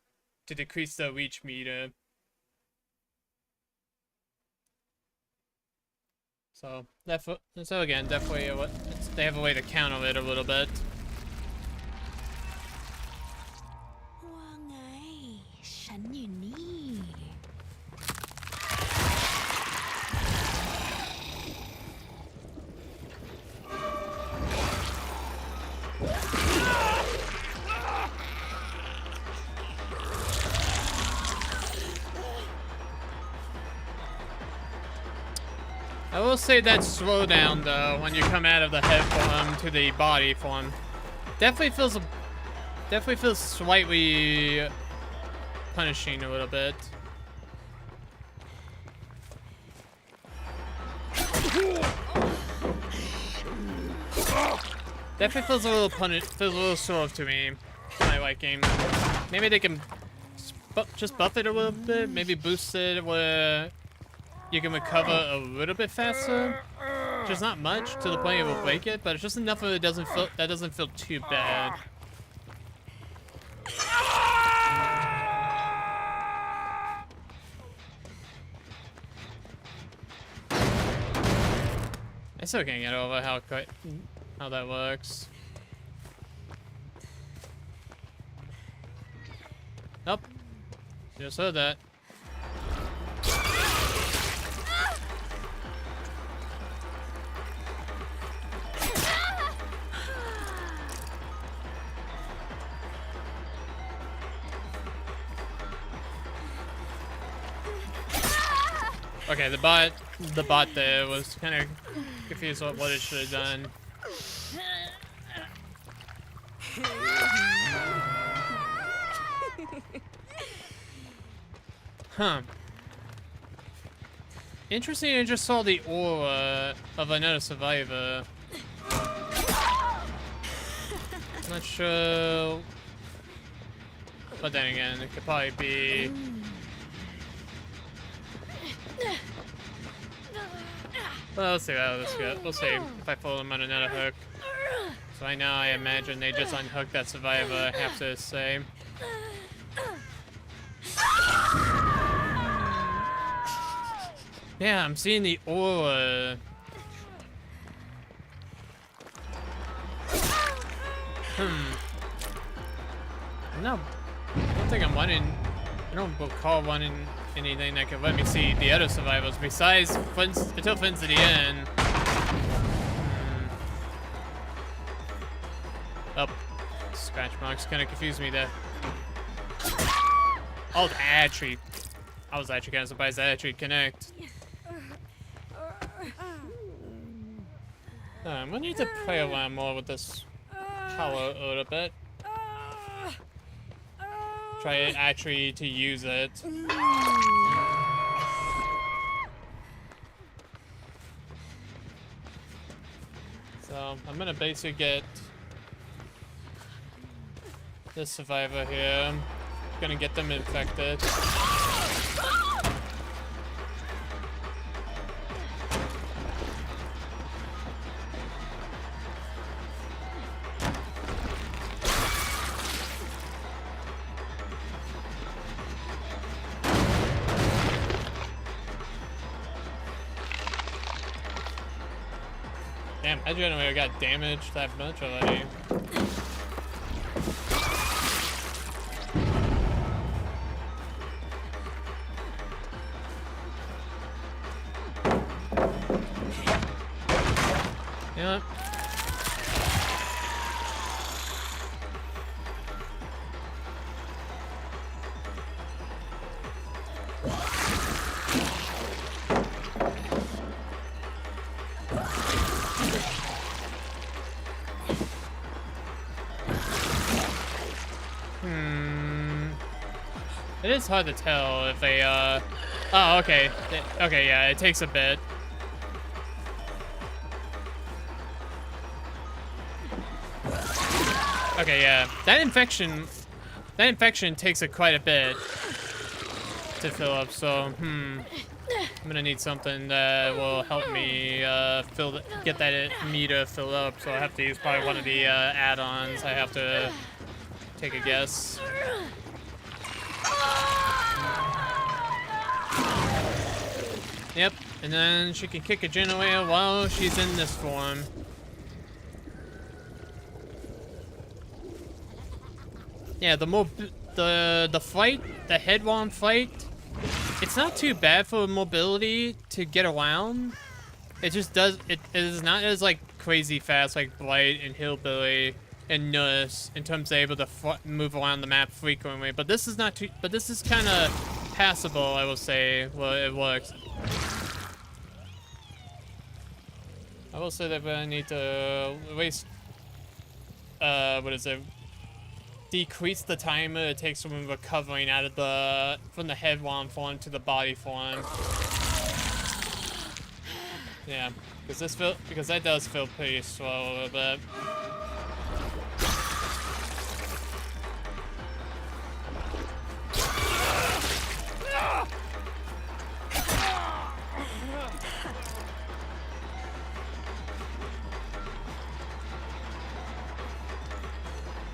to decrease their reach meter. So again, definitely they have a way to counter it a little bit. ว่าไง ฉันอยู่นี่ I will say that slowdown though, when you come out of the head form to the body form, definitely feels slightly punishing a little bit. Definitely feels a little sore to me. My liking. Maybe they can just buff it a little bit. Maybe boost it where you can recover a little bit faster. Just not much to the point it will break it, but it's just enough that it doesn't feel too bad. I still can't get over how that works. Nope. Just heard that. Okay, the bot there was kind of confused with what it should have done. Huh. Interesting, I just saw the aura of another survivor. Not sure. But then again, it could probably be... Well, let's see how this goes. We'll see if I pull them on another hook. So right now, I imagine they just unhooked that survivor, I have to say. Yeah, I'm seeing the aura. No, I don't think I'm wanting. I don't recall wanting anything that could let me see the other survivors besides until Finn's to the end. Oh, scratch marks kind of confused me there. Oh, actually, I was actually kind of surprised that actually connect. I'm gonna need to play around more with this power a little bit. Try it actually to use it. So I'm gonna basically get this survivor here. I'm gonna get them infected. Damn, I generator got damaged that much already. Yeah. It is hard to tell if they, oh, okay. Okay, yeah, it takes a bit. Okay, yeah. That infection takes quite a bit to fill up, so, I'm gonna need something that will help me get that meter filled up, so I have to use probably one of the add-ons. I have to take a guess. Yep, and then she can kick a generator while she's in this form. Yeah, the flight, the head-on flight, it's not too bad for mobility to get around. It just does, it is not as like crazy fast like Blight and Hillbilly and Nurse in terms of able to move around the map frequently. But this is not too, but this is kind of passable, I will say. Well, it works. I will say that I need to waste, what is it? Decrease the time it takes from recovering out of from the head one form to the body form. Yeah, because that does feel pretty slow a little bit.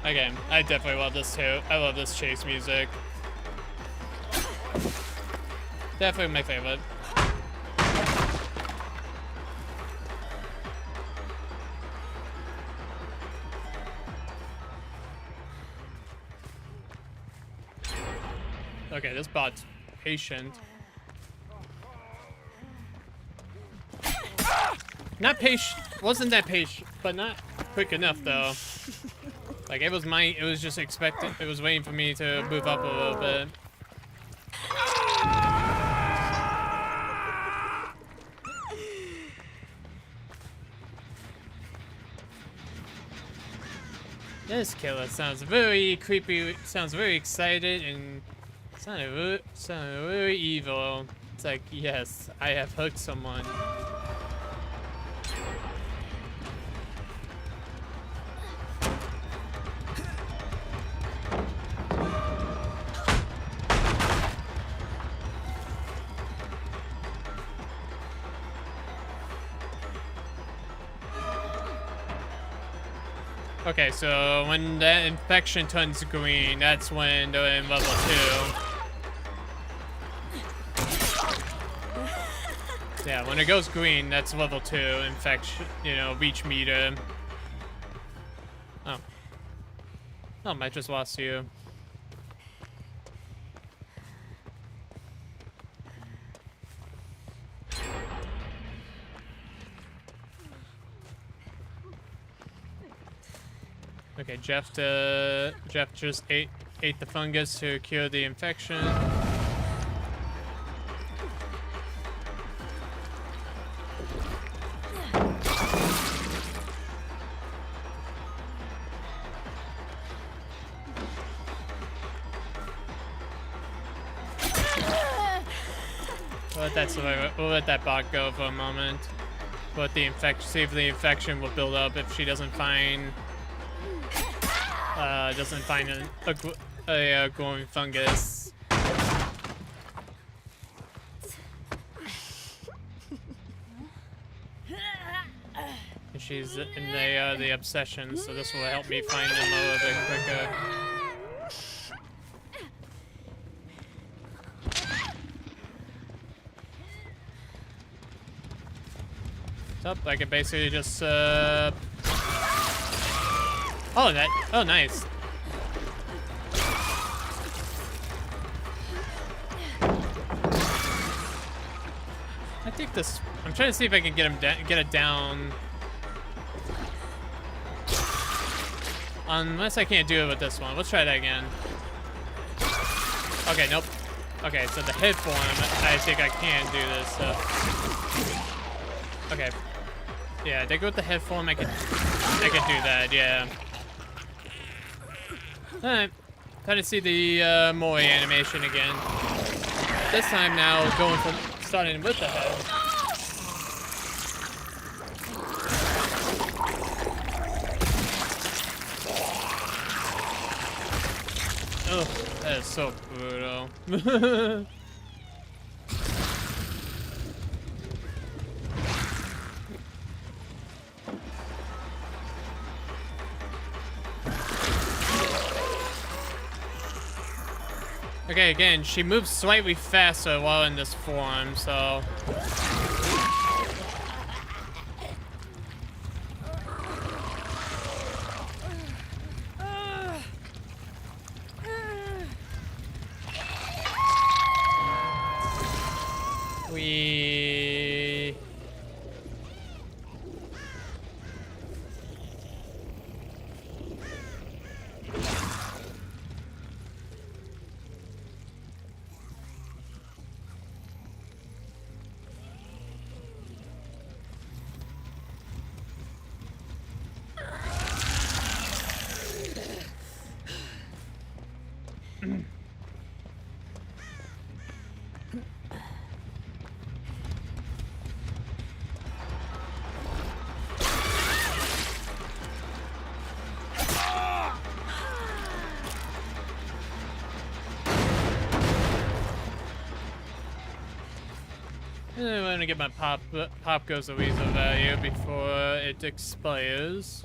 Again, I definitely love this too. I love this chase music. Definitely my favorite. Okay, this bot's patient. Not patient, wasn't that patient, but not quick enough though. Like it was just expecting, it was waiting for me to move up a little bit. This killer sounds very creepy, sounds very excited, and sounded very evil. It's like, yes, I have hurt someone. Okay, so when that infection turns green, that's when they're in level 2. Yeah, when it goes green, that's level 2 infection, reach meter. Oh. Oh, I just lost you. Okay, Jeff just ate the fungus to cure the infection. We'll let that bot go for a moment. But see if the infection will build up if she doesn't find a growing fungus. And she's in the obsession, so this will help me find them a little bit quicker. I can basically just oh, nice. I think this. I'm trying to see if I can get it down. Unless I can't do it with this one. Let's try that again. Okay, nope. Okay, so the head form, I think I can do this. So. Okay. Yeah, they go with the head form. I can do that. Yeah. All right. Time to see the Mori animation again. This time now, starting with the head. Oh, that is so brutal. Okay, again, she moves slightly faster while in this form, so... We... I want to get my pop goes a weasel value before it expires.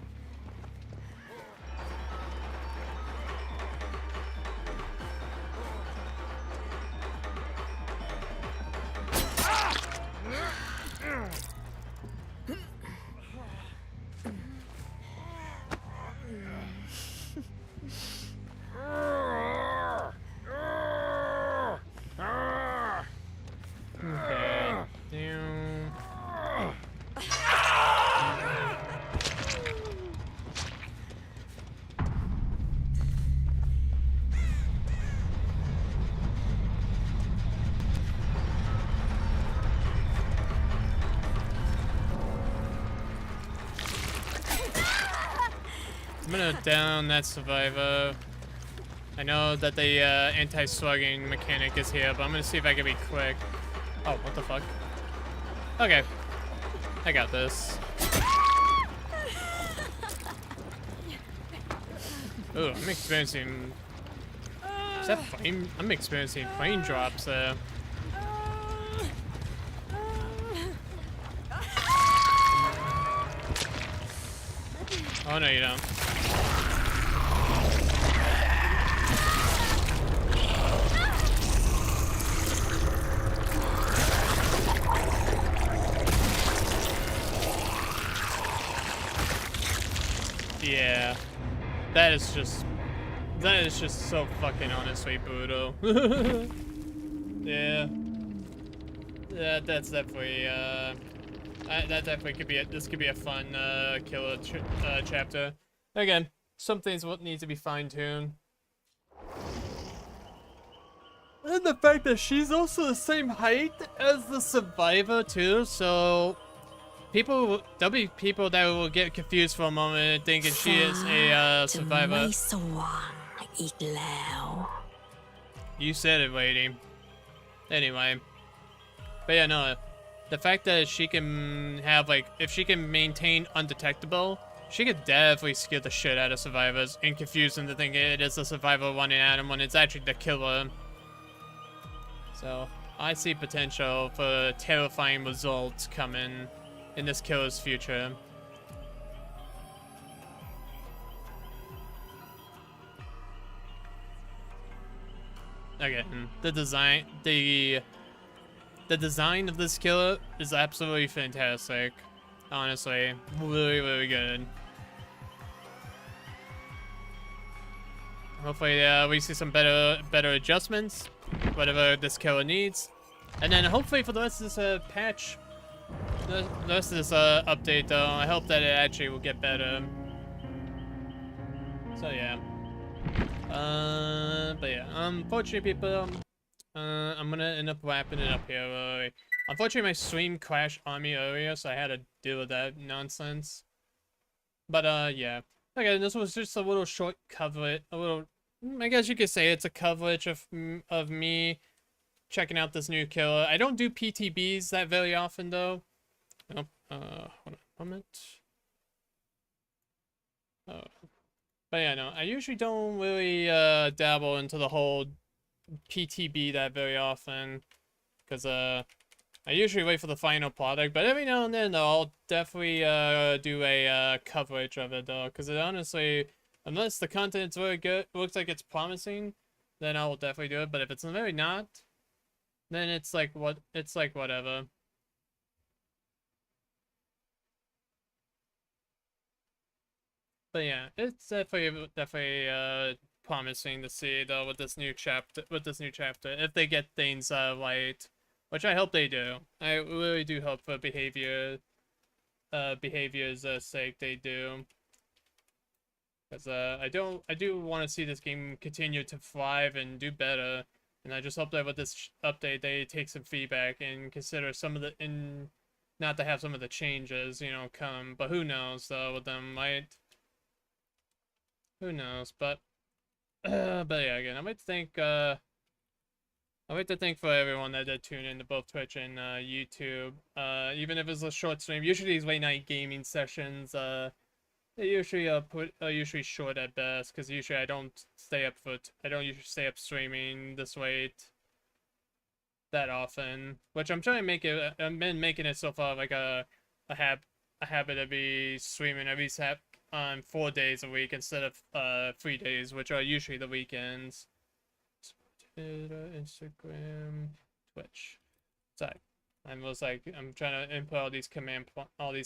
Okay. Damn. I'm gonna down that survivor. I know that the anti-slugging mechanic is here, but I'm gonna see if I can be quick. Oh, what the fuck? Okay. I got this. Ooh, I'm experiencing... Is that flame? I'm experiencing flame drops there. Oh, no, you don't. Yeah. That is just so fucking honestly brutal. Yeah. That's definitely, that definitely could be this could be a fun, killer chapter. Again, some things will need to be fine-tuned. And the fact that she's also the same height as the survivor, too, so... there'll be people that will get confused for a moment thinking she is a survivor. ไม่สว่างอีกแล้ว You said it, lady. Anyway. But yeah, no. The fact that she can have, like, if she can maintain undetectable, she could definitely scare the shit out of survivors and confuse them to think it is the survivor running at him when it's actually the killer. So, I see potential for terrifying results coming in this killer's future. Again, the design of this killer is absolutely fantastic. Honestly, really, really good. Hopefully, we see some better adjustments, whatever this killer needs, and then hopefully for the rest of this patch, the rest of this update, though, I hope that it actually will get better. So yeah. But yeah, unfortunately, people, I'm gonna end up wrapping it up here. Unfortunately, my stream crashed on me earlier, so I had to deal with that nonsense. But yeah. Okay, this was just a little short coverage, I guess you could say it's a coverage of me checking out this new killer. I don't do PTBs that very often, though. Oh, hold on a moment. Oh. But yeah, no, I usually don't really dabble into the whole PTB that very often, because I usually wait for the final product, but every now and then though, I'll definitely do a coverage of it though, because honestly, unless the content's very good, looks like it's promising, then I will definitely do it. But if it's very not, then it's like whatever. But yeah, it's definitely promising to see though with this new chapter if they get things right, which I hope they do. I really do hope for behavior's sake they do. Because I do want to see this game continue to thrive and do better, and I just hope that with this update they take some feedback and consider some of the not to have some of the changes, you know, come. But who knows though with them, might who knows? But yeah, again, I'd like to thank for everyone that did tune in to both Twitch and YouTube. Even if it's a short stream, usually these late night gaming sessions, they usually usually short at best, because usually I don't usually stay up streaming this late that often. Which I'm trying to make it. I've been making it so far like a habit to be streaming at least on 4 days a week instead of 3 days, which are usually the weekends. Twitter, Instagram, Twitch. Sorry. I'm trying to input all these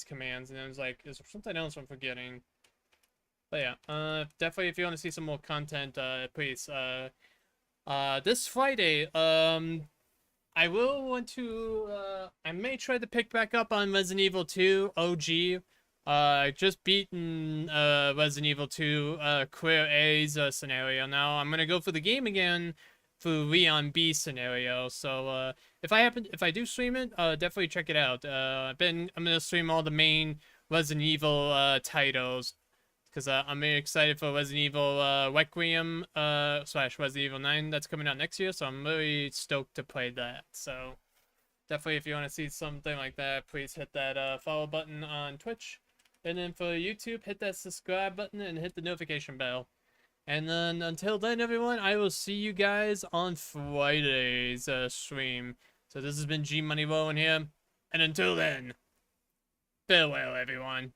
commands, and I was like, is there something else I'm forgetting? But yeah, definitely if you want to see some more content, please, this Friday, I will want to, I may try to pick back up on Resident Evil 2 OG. I just beaten, Resident Evil 2, Clear A's, scenario. Now I'm gonna go for the game again for Leon B scenario. So, if I do stream it, definitely check it out. I'm gonna stream all the main Resident Evil, titles. Because I'm very excited for Resident Evil Requiem / Resident Evil 9 that's coming out next year, so I'm really stoked to play that. So definitely if you want to see something like that, please hit that follow button on Twitch. And then for YouTube, hit that subscribe button and hit the notification bell. And then until then, everyone, I will see you guys on Friday's stream. So this has been G Money Rowan here. And until then, farewell, everyone.